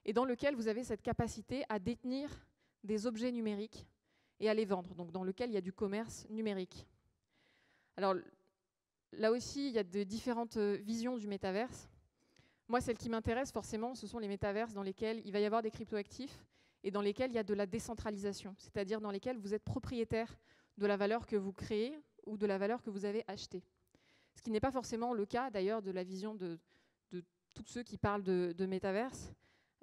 [SPEAKER 3] et dans lequel vous avez cette capacité à détenir des objets numériques et à les vendre, donc dans lequel il y a du commerce numérique. Alors, là aussi, il y a de différentes visions du métaverse. Moi, celle qui m'intéresse forcément, ce sont les métaverses dans lesquels il va y avoir des cryptoactifs et dans lesquels il y a de la décentralisation, c'est-à-dire dans lesquels vous êtes propriétaire de la valeur que vous créez ou de la valeur que vous avez achetée. Ce qui n'est pas forcément le cas, d'ailleurs, de la vision de tous ceux qui parlent de métaverse.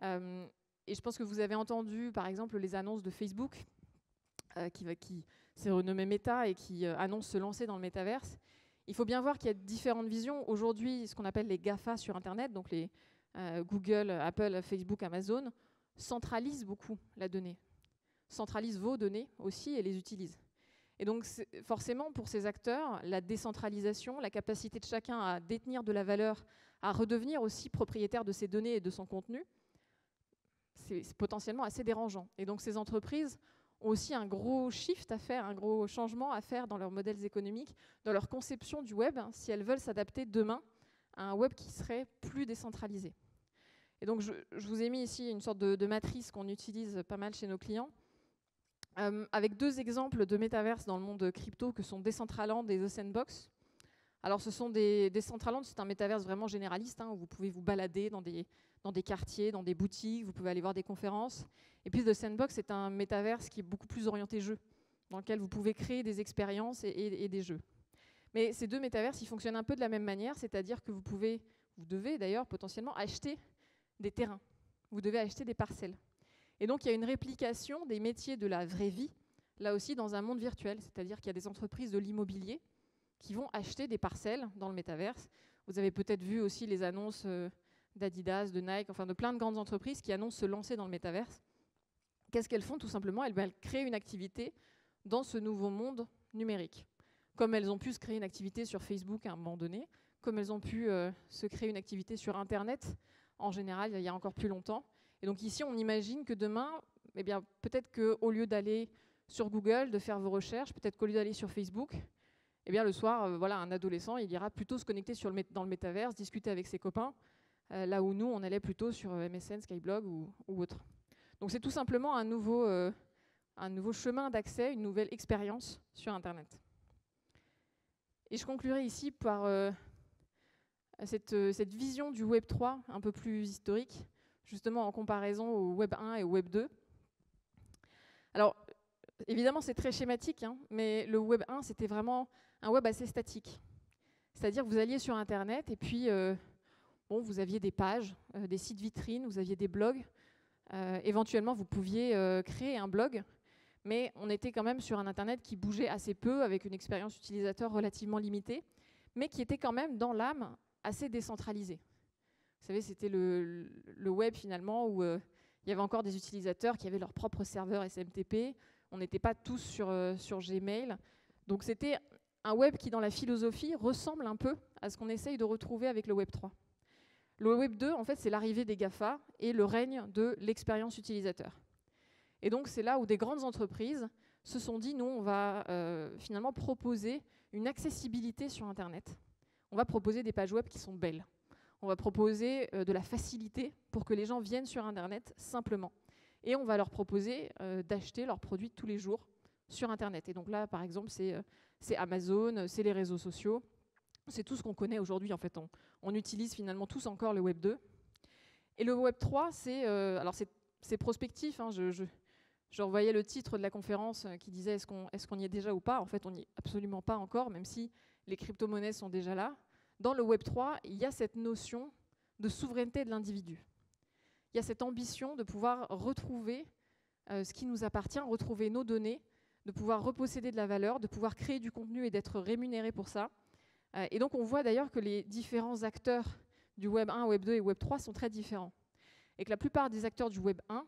[SPEAKER 3] Et je pense que vous avez entendu, par exemple, les annonces de Facebook, qui s'est renommé Meta et qui annonce se lancer dans le métaverse. Il faut bien voir qu'il y a différentes visions. Aujourd'hui, ce qu'on appelle les GAFA sur Internet, donc les Google, Apple, Facebook, Amazon, centralisent beaucoup la donnée, centralisent vos données aussi et les utilisent. Et donc, forcément, pour ces acteurs, la décentralisation, la capacité de chacun à détenir de la valeur, à redevenir aussi propriétaire de ses données et de son contenu, c'est potentiellement assez dérangeant. Et donc, ces entreprises ont aussi un gros shift à faire, un gros changement à faire dans leurs modèles économiques, dans leur conception du web, si elles veulent s'adapter demain à un web qui serait plus décentralisé. Et donc, je vous ai mis ici une sorte de matrice qu'on utilise pas mal chez nos clients. avec 2 exemples de métaverses dans le monde crypto que sont Decentraland et The Sandbox. Alors ce sont Decentraland, c'est un métaverse vraiment généraliste, où vous pouvez vous balader dans des quartiers, dans des boutiques, vous pouvez aller voir des conférences. Et puis The Sandbox, c'est un métaverse qui est beaucoup plus orienté jeu, dans lequel vous pouvez créer des expériences et des jeux. Mais ces 2 métaverses, ils fonctionnent un peu de la même manière, c'est-à-dire que vous devez d'ailleurs potentiellement acheter des terrains, vous devez acheter des parcelles. Et donc il y a une réplication des métiers de la vraie vie, là aussi dans un monde virtuel, c'est-à-dire qu'il y a des entreprises de l'immobilier qui vont acheter des parcelles dans le métaverse. Vous avez peut-être vu aussi les annonces d'Adidas, de Nike, enfin de plein de grandes entreprises qui annoncent se lancer dans le métaverse. Qu'est-ce qu'elles font tout simplement ? Elles créent une activité dans ce nouveau monde numérique. Comme elles ont pu se créer une activité sur Facebook à un moment donné, comme elles ont pu se créer une activité sur Internet, en général, il y a encore plus longtemps. Et donc ici, on imagine que demain, peut-être qu'au lieu d'aller sur Google, de faire vos recherches, peut-être qu'au lieu d'aller sur Facebook, le soir, un adolescent, il ira plutôt se connecter dans le métaverse, discuter avec ses copains, là où nous, on allait plutôt sur MSN, Skyblog ou autre. Donc c'est tout simplement un nouveau chemin d'accès, une nouvelle expérience sur Internet. Et je conclurai ici par cette vision du Web 3 un peu plus historique, justement en comparaison au Web 1 et au Web 2. Alors, évidemment, c'est très schématique, mais le Web 1, c'était vraiment un web assez statique. C'est-à-dire que vous alliez sur Internet et puis vous aviez des pages, des sites vitrines, vous aviez des blogs. Éventuellement, vous pouviez créer un blog, mais on était quand même sur un Internet qui bougeait assez peu, avec une expérience utilisateur relativement limitée, mais qui était quand même dans l'âme assez décentralisé. Vous savez, c'était le web finalement où il y avait encore des utilisateurs qui avaient leur propre serveur SMTP. On n'était pas tous sur Gmail. Donc c'était un web qui, dans la philosophie, ressemble un peu à ce qu'on essaye de retrouver avec le Web 3. Le Web 2, en fait, c'est l'arrivée des GAFA et le règne de l'expérience utilisateur. Et donc c'est là où des grandes entreprises se sont dit, nous, on va finalement proposer une accessibilité sur Internet. On va proposer des pages web qui sont belles. On va proposer de la facilité pour que les gens viennent sur Internet simplement. Et on va leur proposer d'acheter leurs produits tous les jours sur Internet. Et donc là, par exemple, c'est Amazon, c'est les réseaux sociaux, c'est tout ce qu'on connaît aujourd'hui. En fait, on utilise finalement tous encore le Web 2. Et le Web 3, c'est prospectif. Je revoyais le titre de la conférence qui disait est-ce qu'on y est déjà ou pas. En fait, on n'y est absolument pas encore, même si les crypto-monnaies sont déjà là. Dans le Web 3, il y a cette notion de souveraineté de l'individu. Il y a cette ambition de pouvoir retrouver ce qui nous appartient, retrouver nos données, de pouvoir reposséder de la valeur, de pouvoir créer du contenu et d'être rémunéré pour ça. Et donc on voit d'ailleurs que les différents acteurs du Web 1, Web 2 et Web 3 sont très différents. Et que la plupart des acteurs du Web 1,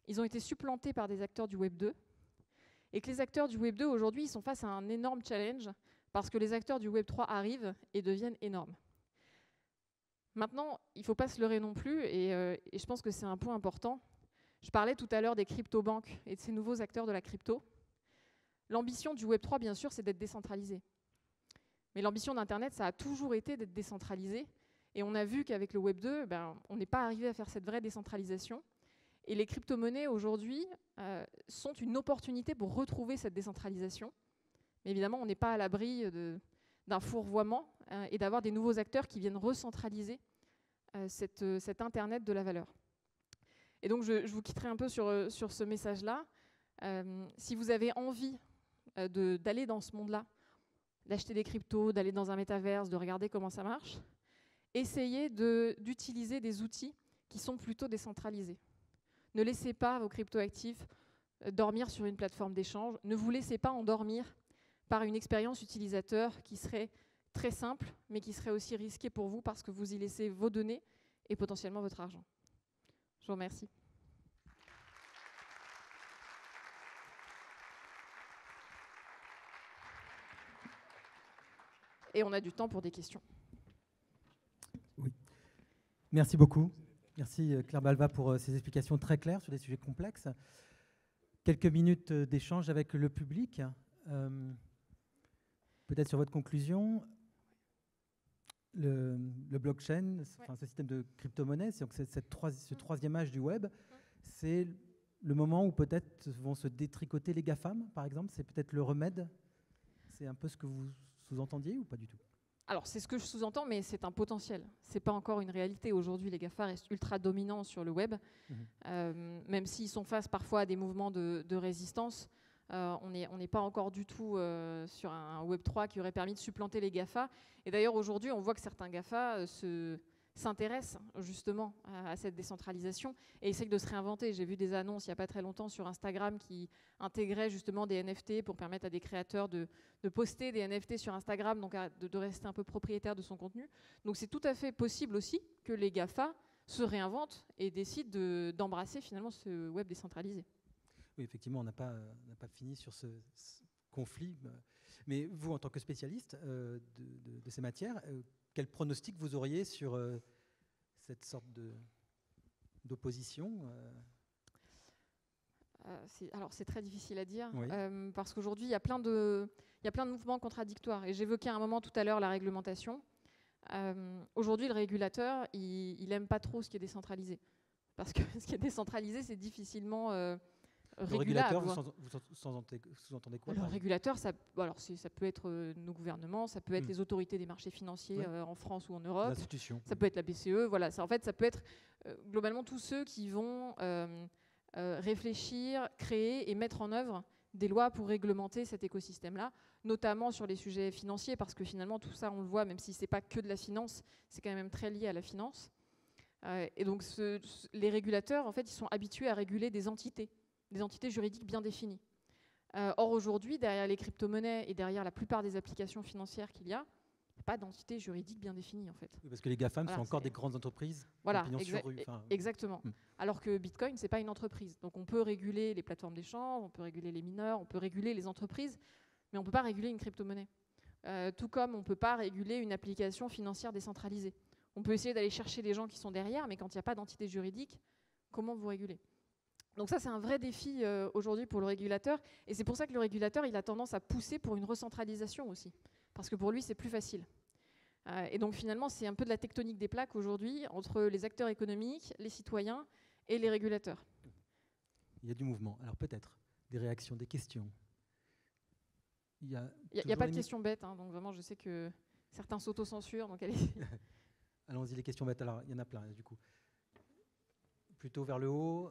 [SPEAKER 3] ils ont été supplantés par des acteurs du Web 2. Et que les acteurs du Web 2 aujourd'hui, ils sont face à un énorme challenge parce que les acteurs du Web 3 arrivent et deviennent énormes. Maintenant, il ne faut pas se leurrer non plus, et je pense que c'est un point important. Je parlais tout à l'heure des crypto-banques et de ces nouveaux acteurs de la crypto. L'ambition du Web 3, bien sûr, c'est d'être décentralisé. Mais l'ambition d'Internet, ça a toujours été d'être décentralisé. Et on a vu qu'avec le Web 2, on n'est pas arrivé à faire cette vraie décentralisation. Et les crypto-monnaies, aujourd'hui, sont une opportunité pour retrouver cette décentralisation. Mais évidemment, on n'est pas à l'abri d'un fourvoiement et d'avoir des nouveaux acteurs qui viennent recentraliser cet Internet de la valeur. Et donc, je vous quitterai un peu sur ce message-là. Si vous avez envie d'aller dans ce monde-là, d'acheter des cryptos, d'aller dans un métaverse, de regarder comment ça marche, essayez d'utiliser des outils qui sont plutôt décentralisés. Ne laissez pas vos cryptoactifs dormir sur une plateforme d'échange. Ne vous laissez pas endormir par une expérience utilisateur qui serait très simple, mais qui serait aussi risquée pour vous parce que vous y laissez vos données et potentiellement votre argent. Je vous remercie. Et on a du temps pour des questions.
[SPEAKER 1] Oui. Merci beaucoup. Merci Claire Balva pour ces explications très claires sur des sujets complexes. Quelques minutes d'échange avec le public. Peut-être sur votre conclusion, le blockchain, ce système de crypto-monnaie, ce troisième âge du web, c'est le moment où peut-être vont se détricoter les GAFAM, par exemple? C'est peut-être le remède? C'est un peu ce que vous sous-entendiez ou pas du tout?
[SPEAKER 3] Alors, c'est ce que je sous-entends, mais c'est un potentiel. Ce n'est pas encore une réalité. Aujourd'hui, les GAFA restent ultra dominants sur le web. Même s'ils sont face parfois à des mouvements de résistance, on n'est pas encore du tout sur un Web3 qui aurait permis de supplanter les GAFA. Et d'ailleurs, aujourd'hui, on voit que certains GAFA s'intéressent justement à cette décentralisation et essayent de se réinventer. J'ai vu des annonces il n'y a pas très longtemps sur Instagram qui intégraient justement des NFT pour permettre à des créateurs de poster des NFT sur Instagram, donc de rester un peu propriétaire de son contenu. Donc c'est tout à fait possible aussi que les GAFA se réinventent et décident d'embrasser finalement ce web décentralisé.
[SPEAKER 1] Oui, effectivement, on n'a pas fini sur ce conflit. Mais vous, en tant que spécialiste de ces matières, quel pronostic vous auriez sur cette sorte d'opposition
[SPEAKER 3] Alors c'est très difficile à dire,
[SPEAKER 1] oui.
[SPEAKER 3] Parce qu'aujourd'hui il y a plein de mouvements contradictoires. Et j'évoquais à un moment tout à l'heure la réglementation. Aujourd'hui le régulateur, il n'aime pas trop ce qui est décentralisé. Parce que ce qui est décentralisé, c'est difficilement régulable.
[SPEAKER 1] Le régulateur, vous sous-entendez quoi?
[SPEAKER 3] Le régulateur, ça peut être nos gouvernements, ça peut être les autorités des marchés financiers en France ou en Europe.
[SPEAKER 1] L'institution.
[SPEAKER 3] Ça peut être la BCE. Voilà. En fait, ça peut être globalement tous ceux qui vont réfléchir, créer et mettre en œuvre des lois pour réglementer cet écosystème-là, notamment sur les sujets financiers, parce que finalement, tout ça, on le voit, même si ce n'est pas que de la finance, c'est quand même très lié à la finance. Et donc, les régulateurs, en fait, ils sont habitués à réguler des entités juridiques bien définies. Or, aujourd'hui, derrière les crypto-monnaies et derrière la plupart des applications financières qu'il y a, il n'y a pas d'entité juridique bien définie, en fait.
[SPEAKER 1] Oui, parce que les GAFAM sont encore des grandes entreprises.
[SPEAKER 3] Voilà,
[SPEAKER 1] enfin,
[SPEAKER 3] exactement. Alors que Bitcoin, ce n'est pas une entreprise. Donc, on peut réguler les plateformes d'échange, on peut réguler les mineurs, on peut réguler les entreprises, mais on ne peut pas réguler une crypto-monnaie. Tout comme on ne peut pas réguler une application financière décentralisée. On peut essayer d'aller chercher les gens qui sont derrière, mais quand il n'y a pas d'entité juridique, comment vous régulez ? Donc ça, c'est un vrai défi aujourd'hui pour le régulateur. Et c'est pour ça que le régulateur, il a tendance à pousser pour une recentralisation aussi. Parce que pour lui, c'est plus facile. Et donc finalement, c'est un peu de la tectonique des plaques aujourd'hui entre les acteurs économiques, les citoyens et les régulateurs.
[SPEAKER 1] Il y a du mouvement. Alors peut-être des réactions, des questions.
[SPEAKER 3] Il n'y a pas de questions bêtes. Hein, donc vraiment, je sais que certains s'autocensurent. Donc allez.
[SPEAKER 1] Allons-y, les questions bêtes. Alors, il y en a plein, du coup. Plutôt vers le haut.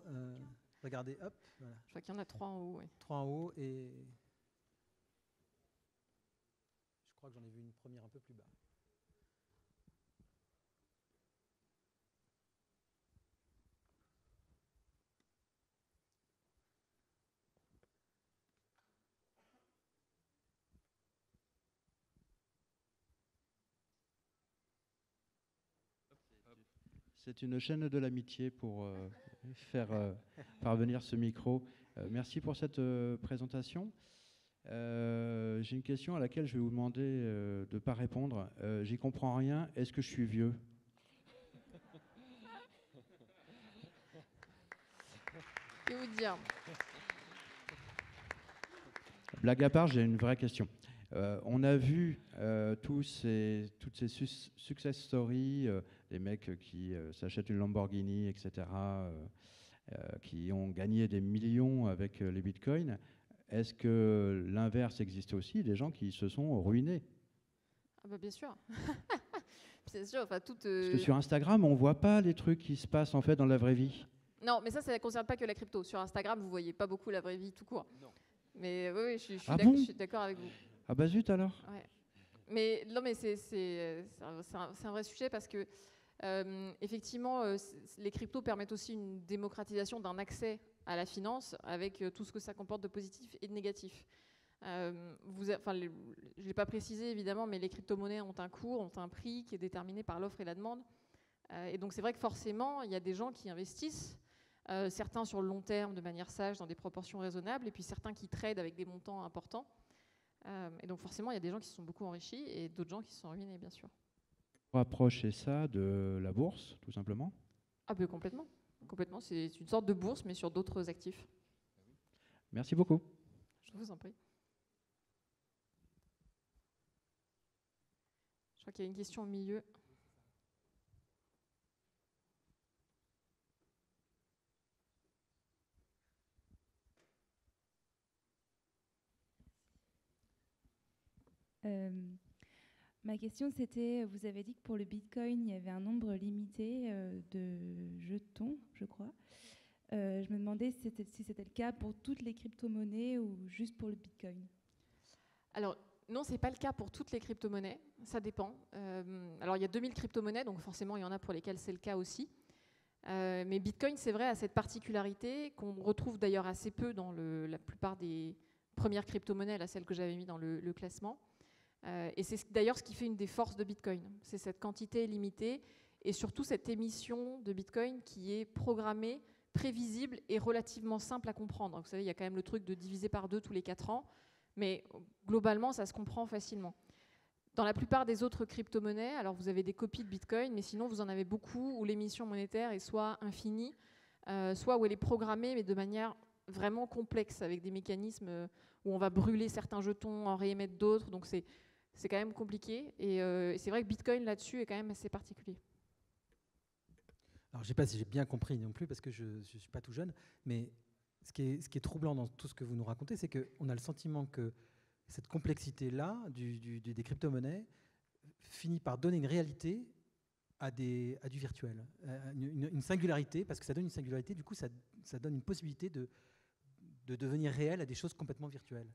[SPEAKER 1] Regardez, hop. Voilà.
[SPEAKER 3] Je crois qu'il y en a 3 en haut. Oui.
[SPEAKER 1] 3 en haut et... Je crois que j'en ai vu une première un peu plus bas.
[SPEAKER 4] C'est une chaîne de l'amitié pour faire parvenir ce micro. Merci pour cette présentation. J'ai une question à laquelle je vais vous demander de ne pas répondre. J'y comprends rien. Est-ce que je suis vieux?
[SPEAKER 3] Que vous dire?
[SPEAKER 4] Blague à part, j'ai une vraie question. On a vu toutes ces success stories, des mecs qui s'achètent une Lamborghini, etc., qui ont gagné des millions avec les bitcoins. Est-ce que l'inverse existe aussi, des gens qui se sont ruinés?
[SPEAKER 3] Ah bah bien sûr. Bien sûr, enfin,
[SPEAKER 4] Parce que sur Instagram, on ne voit pas les trucs qui se passent en fait dans la vraie vie.
[SPEAKER 3] Non, mais ça ne concerne pas que la crypto. Sur Instagram, vous ne voyez pas beaucoup la vraie vie tout court. Non. Mais oui, je suis d'accord avec vous.
[SPEAKER 4] Ah bah zut alors.
[SPEAKER 3] Ouais. Mais non, mais c'est un vrai sujet parce que effectivement, les cryptos permettent aussi une démocratisation d'un accès à la finance avec tout ce que ça comporte de positif et de négatif. Je ne l'ai pas précisé évidemment, mais les crypto-monnaies ont un cours, ont un prix qui est déterminé par l'offre et la demande. Et donc c'est vrai que forcément, il y a des gens qui investissent, certains sur le long terme de manière sage, dans des proportions raisonnables, et puis certains qui tradent avec des montants importants. Et donc forcément, il y a des gens qui se sont beaucoup enrichis et d'autres gens qui se sont ruinés, bien sûr.
[SPEAKER 4] Pour approcher ça de la bourse, tout simplement?
[SPEAKER 3] Ah ben complètement. Complètement. C'est une sorte de bourse, mais sur d'autres actifs.
[SPEAKER 4] Merci beaucoup.
[SPEAKER 3] Je vous en prie. Je crois qu'il y a une question au milieu.
[SPEAKER 5] Ma question, c'était, vous avez dit que pour le Bitcoin, il y avait un nombre limité de jetons, je crois. Je me demandais si c'était le cas pour toutes les crypto-monnaies ou juste pour le Bitcoin.
[SPEAKER 3] Alors, non, ce n'est pas le cas pour toutes les crypto-monnaies, ça dépend. Alors, il y a 2000 crypto-monnaies, donc forcément, il y en a pour lesquelles c'est le cas aussi. Mais Bitcoin, c'est vrai, a cette particularité qu'on retrouve d'ailleurs assez peu dans la plupart des premières crypto-monnaies, là, celles que j'avais mis dans le classement. Et c'est d'ailleurs ce qui fait une des forces de Bitcoin. C'est cette quantité limitée et surtout cette émission de Bitcoin qui est programmée, prévisible et relativement simple à comprendre. Vous savez, il y a quand même le truc de diviser par 2 tous les 4 ans, mais globalement, ça se comprend facilement. Dans la plupart des autres crypto-monnaies, alors vous avez des copies de Bitcoin, mais sinon vous en avez beaucoup où l'émission monétaire est soit infinie, soit où elle est programmée, mais de manière vraiment complexe, avec des mécanismes où on va brûler certains jetons, en réémettre d'autres. Donc c'est quand même compliqué. Et c'est vrai que Bitcoin, là-dessus, est quand même assez particulier.
[SPEAKER 1] Alors, je ne sais pas si j'ai bien compris non plus, parce que je ne suis pas tout jeune, mais ce qui est troublant dans tout ce que vous nous racontez, c'est qu'on a le sentiment que cette complexité-là des crypto-monnaies finit par donner une réalité à du virtuel, une singularité, parce que ça donne une singularité, du coup, ça donne une possibilité de devenir réel à des choses complètement virtuelles.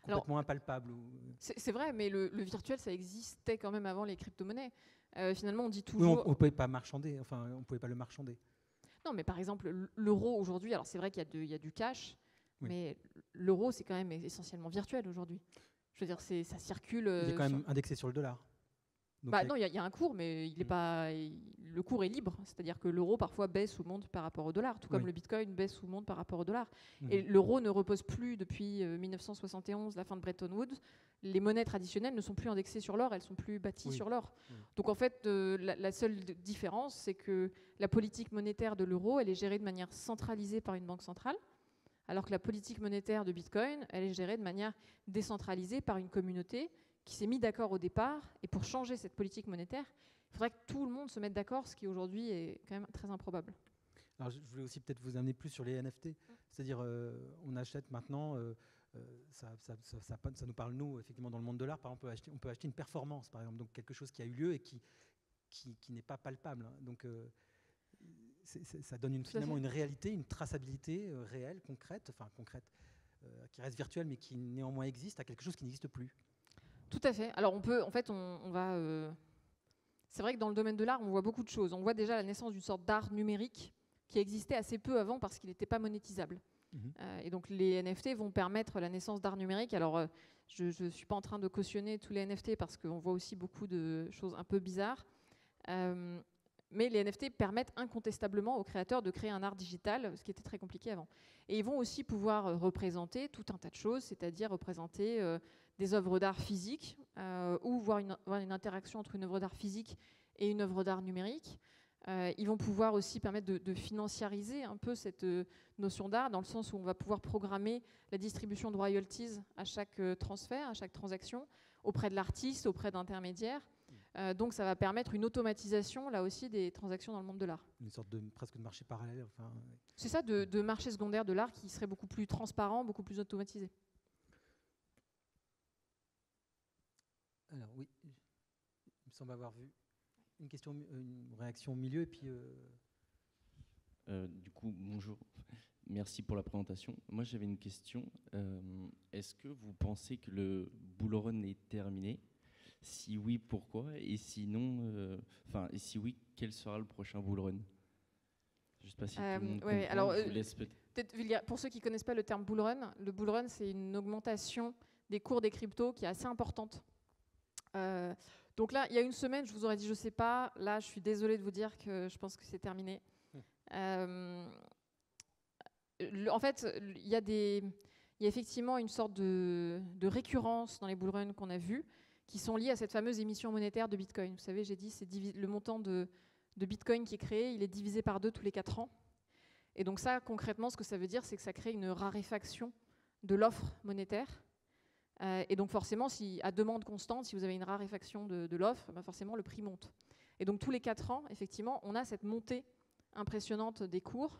[SPEAKER 1] Complètement impalpable.
[SPEAKER 3] C'est vrai, mais le virtuel, ça existait quand même avant les crypto-monnaies. Finalement, on dit toujours...
[SPEAKER 1] Oui, on ne pouvait pas marchander, enfin, on pouvait pas le marchander.
[SPEAKER 3] Non, mais par exemple, l'euro aujourd'hui, alors c'est vrai qu'il y a du cash, oui. Mais l'euro, c'est quand même essentiellement virtuel aujourd'hui. Je veux dire, ça circule...
[SPEAKER 1] Il est quand même indexé sur le dollar.
[SPEAKER 3] Non, il y a un cours, mais il est pas, le cours est libre. C'est-à-dire que l'euro, parfois, baisse ou monte par rapport au dollar, tout comme le Bitcoin baisse ou monte par rapport au dollar. Et l'euro ne repose plus depuis 1971, la fin de Bretton Woods. Les monnaies traditionnelles ne sont plus indexées sur l'or, elles sont plus bâties sur l'or. Donc en fait, la seule différence, c'est que la politique monétaire de l'euro, elle est gérée de manière centralisée par une banque centrale, alors que la politique monétaire de Bitcoin, elle est gérée de manière décentralisée par une communauté qui s'est mis d'accord au départ. Et pour changer cette politique monétaire, il faudrait que tout le monde se mette d'accord, ce qui aujourd'hui est quand même très improbable.
[SPEAKER 1] Alors, je voulais aussi peut-être vous amener plus sur les NFT. C'est-à-dire, on achète maintenant, ça nous parle, nous, effectivement, dans le monde de l'art. Par exemple, on peut acheter une performance, par exemple, donc quelque chose qui a eu lieu et qui n'est pas palpable. Donc, ça donne finalement une réalité, une traçabilité réelle, concrète, qui reste virtuelle, mais qui néanmoins existe, à quelque chose qui n'existe plus.
[SPEAKER 3] Tout à fait. Alors on va... C'est vrai que dans le domaine de l'art, on voit beaucoup de choses. On voit déjà la naissance d'une sorte d'art numérique qui existait assez peu avant parce qu'il n'était pas monétisable. Et donc les NFT vont permettre la naissance d'art numérique. Alors je ne suis pas en train de cautionner tous les NFT parce qu'on voit aussi beaucoup de choses un peu bizarres. Mais les NFT permettent incontestablement aux créateurs de créer un art digital, ce qui était très compliqué avant. Et ils vont aussi pouvoir représenter tout un tas de choses, c'est-à-dire représenter des œuvres d'art physiques ou voir une interaction entre une œuvre d'art physique et une œuvre d'art numérique. Ils vont pouvoir aussi permettre de financiariser un peu cette notion d'art, dans le sens où on va pouvoir programmer la distribution de royalties à chaque transfert, à chaque transaction, auprès de l'artiste, auprès d'intermédiaires. Donc ça va permettre une automatisation, là aussi, des transactions dans le monde de l'art.
[SPEAKER 1] Une sorte presque de marché parallèle. Enfin...
[SPEAKER 3] C'est ça, de marché secondaire de l'art qui serait beaucoup plus transparent, beaucoup plus automatisé.
[SPEAKER 1] Alors oui, il me semble avoir vu une réaction au milieu, et puis...
[SPEAKER 6] Du coup, bonjour. Merci pour la présentation. Moi, j'avais une question. Est-ce que vous pensez que le bull run est terminé ? Si oui, pourquoi ? Et sinon, et si oui, quel sera le prochain bull run ? Je ne sais pas si tout le monde comprend.
[SPEAKER 3] Alors,
[SPEAKER 6] je vous laisse peut-être.
[SPEAKER 3] Pour ceux qui ne connaissent pas le terme bull run, le bull run, c'est une augmentation des cours des cryptos qui est assez importante. Donc là, il y a une semaine, je vous aurais dit, je ne sais pas. Là, je suis désolée de vous dire que je pense que c'est terminé. En fait, il y a effectivement une sorte de récurrence dans les bull runs qu'on a vus, qui sont liés à cette fameuse émission monétaire de Bitcoin. Vous savez, j'ai dit, c'est le montant de Bitcoin qui est créé, il est divisé par 2 tous les 4 ans. Et donc ça, concrètement, ce que ça veut dire, c'est que ça crée une raréfaction de l'offre monétaire. Et donc forcément, à demande constante, si vous avez une raréfaction de l'offre, forcément le prix monte. Et donc tous les 4 ans, effectivement, on a cette montée impressionnante des cours.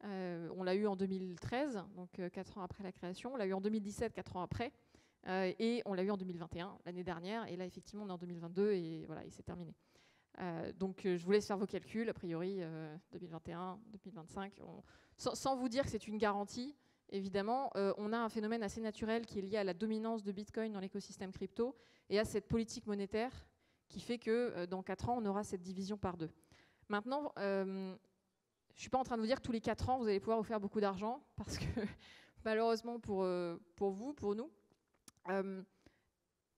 [SPEAKER 3] On l'a eu en 2013, donc 4 ans après la création. On l'a eu en 2017, 4 ans après. Et on l'a eu en 2021, l'année dernière. Et là, effectivement, on est en 2022 et voilà, et c'est terminé. Donc, je vous laisse faire vos calculs. A priori, 2021, 2025. Sans vous dire que c'est une garantie, évidemment, on a un phénomène assez naturel qui est lié à la dominance de Bitcoin dans l'écosystème crypto et à cette politique monétaire qui fait que dans 4 ans, on aura cette division par 2. Maintenant, je ne suis pas en train de vous dire que tous les 4 ans, vous allez pouvoir vous faire beaucoup d'argent, parce que malheureusement pour vous, pour nous,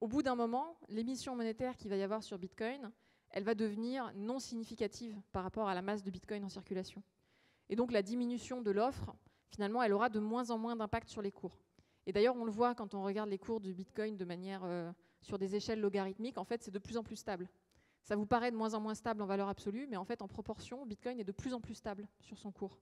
[SPEAKER 3] au bout d'un moment, l'émission monétaire qu'il va y avoir sur Bitcoin, elle va devenir non significative par rapport à la masse de Bitcoin en circulation. Et donc la diminution de l'offre, finalement, elle aura de moins en moins d'impact sur les cours. Et d'ailleurs, on le voit quand on regarde les cours du Bitcoin de manière sur des échelles logarithmiques, en fait, c'est de plus en plus stable. Ça vous paraît de moins en moins stable en valeur absolue, mais en fait, en proportion, Bitcoin est de plus en plus stable sur son cours.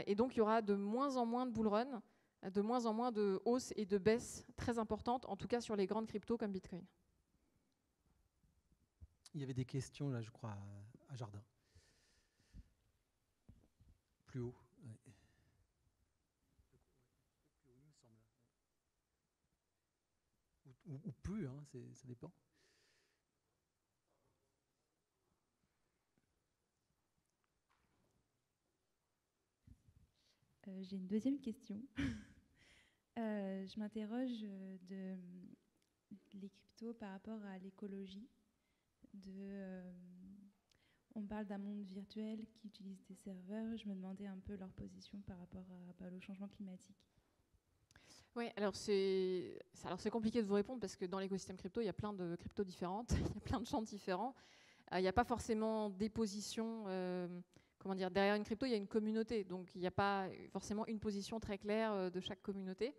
[SPEAKER 3] Et donc, il y aura de moins en moins de bull run, de moins en moins de hausses et de baisses très importantes, en tout cas sur les grandes cryptos comme Bitcoin.
[SPEAKER 1] Il y avait des questions, là, je crois, à Jardin. Plus haut. Ouais. Plus haut, il me semble. Ou plus, hein, ça dépend.
[SPEAKER 5] J'ai une deuxième question. Je m'interroge de les cryptos par rapport à l'écologie. On parle d'un monde virtuel qui utilise des serveurs. Je me demandais un peu leur position par rapport au changement climatique.
[SPEAKER 3] Oui, alors c'est compliqué de vous répondre parce que dans l'écosystème crypto, il y a plein de cryptos différentes, il y a plein de champs différents. Il n'y a pas forcément des positions, comment dire, derrière une crypto, il y a une communauté. Donc il n'y a pas forcément une position très claire de chaque communauté.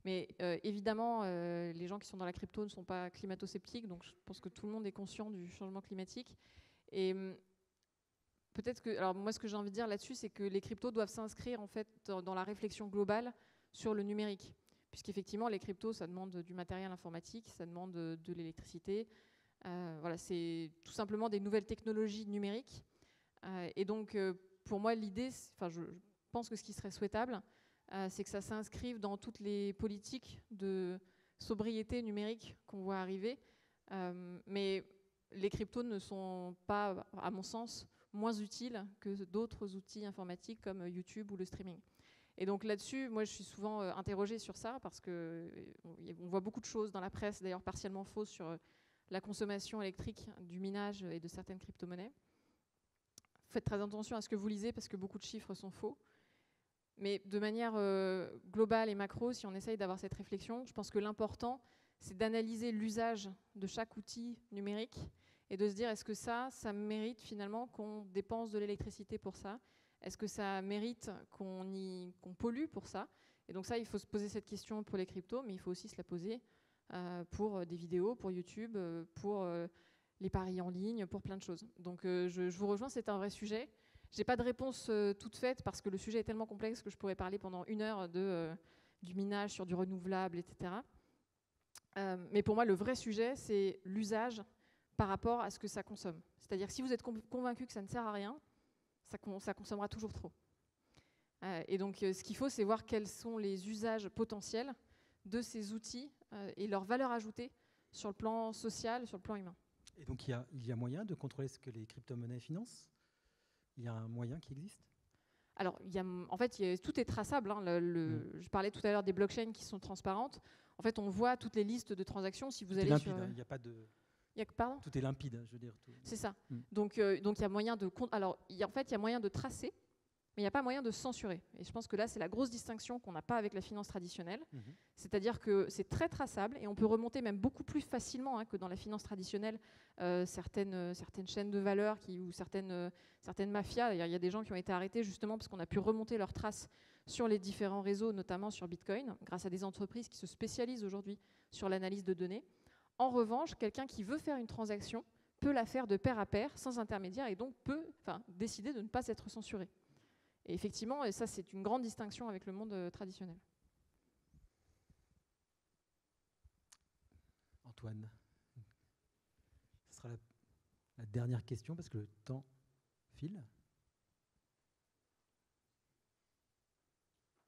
[SPEAKER 3] Mais évidemment, les gens qui sont dans la crypto ne sont pas climato-sceptiques, donc je pense que tout le monde est conscient du changement climatique. Et peut-être que, alors moi ce que j'ai envie de dire là-dessus, c'est que les cryptos doivent s'inscrire en fait dans la réflexion globale sur le numérique. Puisqu'effectivement, les cryptos, ça demande du matériel informatique, ça demande de l'électricité. Voilà, c'est tout simplement des nouvelles technologies numériques. Et donc, pour moi, l'idée, enfin, je pense que ce qui serait souhaitable, c'est que ça s'inscrive dans toutes les politiques de sobriété numérique qu'on voit arriver. Mais les cryptos ne sont pas, à mon sens, moins utiles que d'autres outils informatiques comme YouTube ou le streaming. Et donc là-dessus, moi, je suis souvent interrogée sur ça parce qu'on voit beaucoup de choses dans la presse, d'ailleurs partiellement fausses, sur la consommation électrique du minage et de certaines crypto-monnaies. Faites très attention à ce que vous lisez parce que beaucoup de chiffres sont faux. Mais de manière globale et macro, si on essaye d'avoir cette réflexion, je pense que l'important, c'est d'analyser l'usage de chaque outil numérique et de se dire, est-ce que ça mérite finalement qu'on dépense de l'électricité pour ça ? Est-ce que ça mérite qu'on pollue pour ça ? Et donc ça, il faut se poser cette question pour les cryptos, mais il faut aussi se la poser pour des vidéos, pour YouTube, pour les paris en ligne, pour plein de choses. Donc je vous rejoins, c'est un vrai sujet. Je n'ai pas de réponse toute faite parce que le sujet est tellement complexe que je pourrais parler pendant 1 heure du minage sur du renouvelable, etc. Mais pour moi, le vrai sujet, c'est l'usage par rapport à ce que ça consomme. C'est-à-dire que si vous êtes convaincu que ça ne sert à rien, ça consommera toujours trop. Et donc, ce qu'il faut, c'est voir quels sont les usages potentiels de ces outils et leur valeur ajoutée sur le plan social, sur le plan humain.
[SPEAKER 1] Et donc, il y a moyen de contrôler ce que les crypto-monnaies financent ? Il y a un moyen qui existe ?
[SPEAKER 3] Alors, en fait, tout est traçable. Hein. Je parlais tout à l'heure des blockchains qui sont transparentes. En fait, on voit toutes les listes de transactions. Si vous allez
[SPEAKER 1] limpide,
[SPEAKER 3] sur,
[SPEAKER 1] il n'y a pas de...
[SPEAKER 3] Pardon ?
[SPEAKER 1] Tout est limpide, je veux dire.
[SPEAKER 3] C'est ça. Donc, il y a moyen de... Alors, en fait, il y a moyen de tracer, mais il n'y a pas moyen de censurer. Et je pense que là, c'est la grosse distinction qu'on n'a pas avec la finance traditionnelle. C'est-à-dire que c'est très traçable et on peut remonter même beaucoup plus facilement que dans la finance traditionnelle certaines chaînes de valeur ou certaines mafias. D'ailleurs, il y a des gens qui ont été arrêtés justement parce qu'on a pu remonter leurs traces sur les différents réseaux, notamment sur Bitcoin, grâce à des entreprises qui se spécialisent aujourd'hui sur l'analyse de données. En revanche, quelqu'un qui veut faire une transaction peut la faire de pair à pair, sans intermédiaire, et donc peut décider de ne pas être censuré. Et effectivement, et ça c'est une grande distinction avec le monde traditionnel.
[SPEAKER 1] Antoine, ce sera la dernière question parce que le temps file.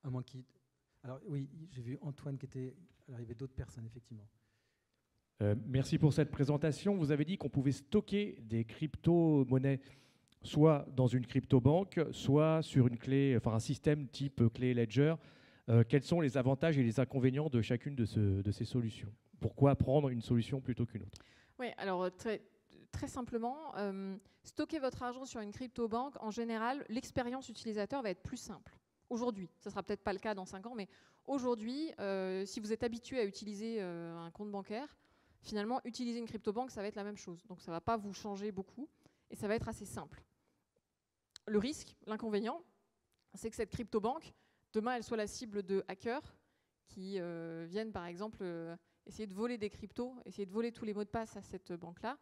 [SPEAKER 1] À moins qu'il... Alors oui, j'ai vu Antoine qui était... Alors, il y avait d'autres personnes, effectivement.
[SPEAKER 7] Merci pour cette présentation. Vous avez dit qu'on pouvait stocker des crypto-monnaies soit dans une crypto-banque, soit sur une clé, enfin un système type clé Ledger. Quels sont les avantages et les inconvénients de chacune de ces solutions? Pourquoi prendre une solution plutôt qu'une autre?
[SPEAKER 3] Oui, alors très simplement, stocker votre argent sur une crypto-banque, en général, l'expérience utilisateur va être plus simple. Aujourd'hui, ça ne sera peut-être pas le cas dans 5 ans, mais aujourd'hui, si vous êtes habitué à utiliser un compte bancaire, finalement, utiliser une crypto-banque, ça va être la même chose. Donc ça ne va pas vous changer beaucoup et ça va être assez simple. Le risque, l'inconvénient, c'est que cette crypto-banque, demain, elle soit la cible de hackers qui viennent, par exemple, essayer de voler des cryptos, essayer de voler tous les mots de passe à cette banque-là,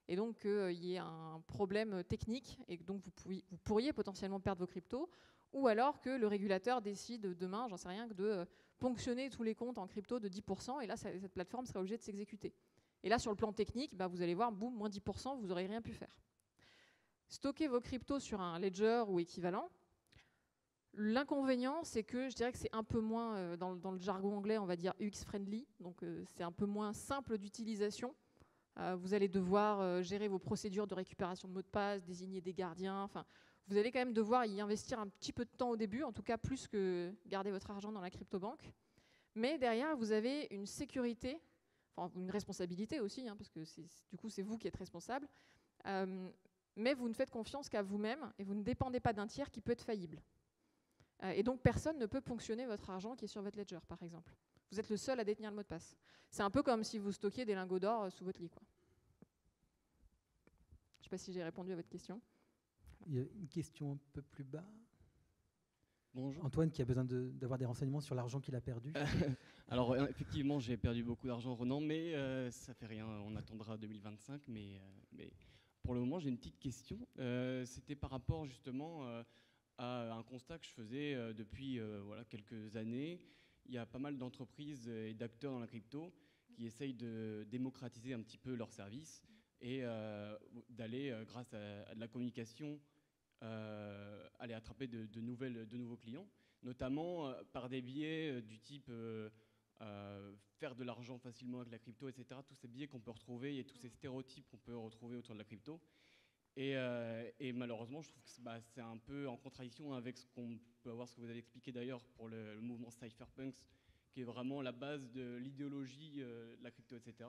[SPEAKER 3] et donc qu'il y ait un problème technique, et donc vous pourriez potentiellement perdre vos cryptos, ou alors que le régulateur décide demain, j'en sais rien, de ponctionner tous les comptes en crypto de 10%, et là, cette plateforme serait obligée de s'exécuter. Et là, sur le plan technique, vous allez voir, boum, moins 10%, vous n'aurez rien pu faire. Stocker vos cryptos sur un ledger ou équivalent, l'inconvénient, c'est que je dirais que c'est un peu moins, dans le jargon anglais, on va dire UX-friendly, donc c'est un peu moins simple d'utilisation. Vous allez devoir gérer vos procédures de récupération de mots de passe, désigner des gardiens, enfin, vous allez quand même devoir y investir un petit peu de temps au début, en tout cas plus que garder votre argent dans la crypto-banque. Mais derrière, vous avez une sécurité, enfin une responsabilité aussi, parce que du coup, c'est vous qui êtes responsable. Mais vous ne faites confiance qu'à vous-même et vous ne dépendez pas d'un tiers qui peut être faillible. Et donc, personne ne peut ponctionner votre argent qui est sur votre ledger, par exemple. Vous êtes le seul à détenir le mot de passe. C'est un peu comme si vous stockiez des lingots d'or sous votre lit, quoi. Je ne sais pas si j'ai répondu à votre question.
[SPEAKER 1] Il y a une question un peu plus bas.
[SPEAKER 8] Bonjour.
[SPEAKER 1] Antoine qui a besoin d'avoir des renseignements sur l'argent qu'il a perdu.
[SPEAKER 8] Alors effectivement, j'ai perdu beaucoup d'argent, Ronan, mais ça fait rien, on attendra 2025. Mais pour le moment, j'ai une petite question. C'était par rapport justement à un constat que je faisais depuis quelques années. Il y a pas mal d'entreprises et d'acteurs dans la crypto qui essayent de démocratiser un petit peu leurs services et d'aller, grâce à de la communication, aller attraper de nouveaux clients, notamment par des biais du type faire de l'argent facilement avec la crypto, etc. Tous ces biais qu'on peut retrouver et tous ces stéréotypes qu'on peut retrouver autour de la crypto. Et malheureusement, je trouve que c'est un peu en contradiction avec ce qu'on peut avoir, ce que vous avez expliqué d'ailleurs pour le mouvement Cypherpunks, qui est vraiment la base de l'idéologie de la crypto, etc.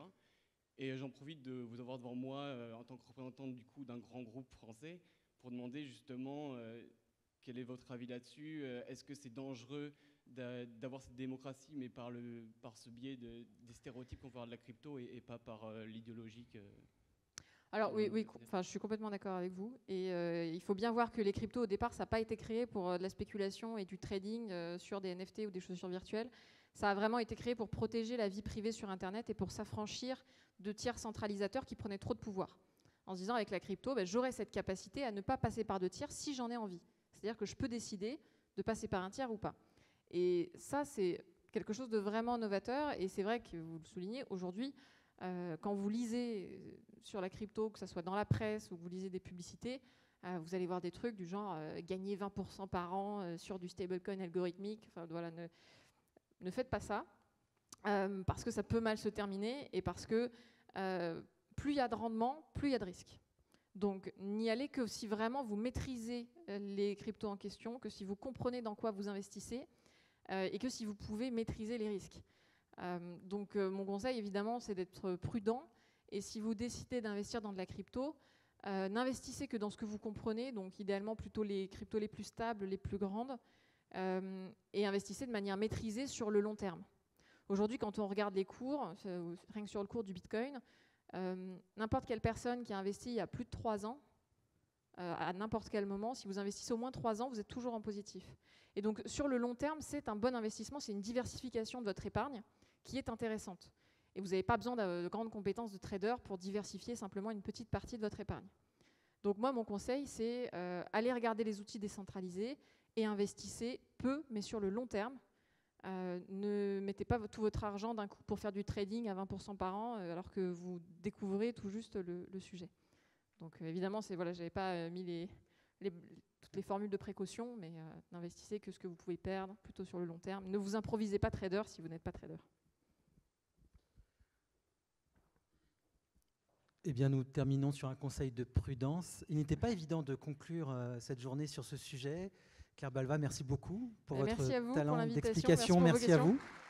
[SPEAKER 8] Et j'en profite de vous avoir devant moi en tant que représentant du coup d'un grand groupe français pour demander justement quel est votre avis là-dessus. Est-ce que c'est dangereux d'avoir cette démocratie, mais par ce biais des stéréotypes qu'on peut avoir de la crypto et pas par l'idéologique
[SPEAKER 3] Alors oui, enfin, je suis complètement d'accord avec vous. Et il faut bien voir que les cryptos, au départ, ça n'a pas été créé pour de la spéculation et du trading sur des NFT ou des chaussures virtuelles. Ça a vraiment été créé pour protéger la vie privée sur Internet et pour s'affranchir de tiers centralisateurs qui prenaient trop de pouvoir. En se disant, avec la crypto, j'aurai cette capacité à ne pas passer par de tiers si j'en ai envie. C'est-à-dire que je peux décider de passer par un tiers ou pas. Et ça, c'est quelque chose de vraiment novateur. Et c'est vrai que vous le soulignez, aujourd'hui, quand vous lisez sur la crypto, que ce soit dans la presse ou que vous lisez des publicités, vous allez voir des trucs du genre gagner 20% par an sur du stablecoin algorithmique. Enfin, voilà, ne faites pas ça, parce que ça peut mal se terminer et parce que plus il y a de rendement, plus il y a de risques. Donc n'y allez que si vraiment vous maîtrisez les cryptos en question, que si vous comprenez dans quoi vous investissez et que si vous pouvez maîtriser les risques. Donc mon conseil évidemment c'est d'être prudent, et si vous décidez d'investir dans de la crypto, n'investissez que dans ce que vous comprenez, donc idéalement plutôt les cryptos les plus stables, les plus grandes, et investissez de manière maîtrisée sur le long terme. Aujourd'hui, quand on regarde les cours, rien que sur le cours du Bitcoin, n'importe quelle personne qui a investi il y a plus de 3 ans, à n'importe quel moment, si vous investissez au moins 3 ans, vous êtes toujours en positif. Et donc sur le long terme, c'est un bon investissement, c'est une diversification de votre épargne qui est intéressante. Et vous n'avez pas besoin de grandes compétences de trader pour diversifier simplement une petite partie de votre épargne. Donc moi, mon conseil, c'est aller regarder les outils décentralisés et investissez peu, mais sur le long terme. Ne mettez pas tout votre argent d'un coup pour faire du trading à 20% par an, alors que vous découvrez tout juste le sujet. Donc évidemment, je n'avais pas mis toutes les formules de précaution, mais n'investissez que ce que vous pouvez perdre, plutôt sur le long terme. Ne vous improvisez pas trader si vous n'êtes pas trader.
[SPEAKER 1] Eh bien, nous terminons sur un conseil de prudence. Il n'était pas évident de conclure cette journée sur ce sujet. Claire Balva, merci beaucoup pour votre
[SPEAKER 3] merci à vous
[SPEAKER 1] talent
[SPEAKER 3] pour l'invitation.
[SPEAKER 1] d'explication.
[SPEAKER 3] Merci pour vos
[SPEAKER 1] merci à
[SPEAKER 3] questions.
[SPEAKER 1] vous.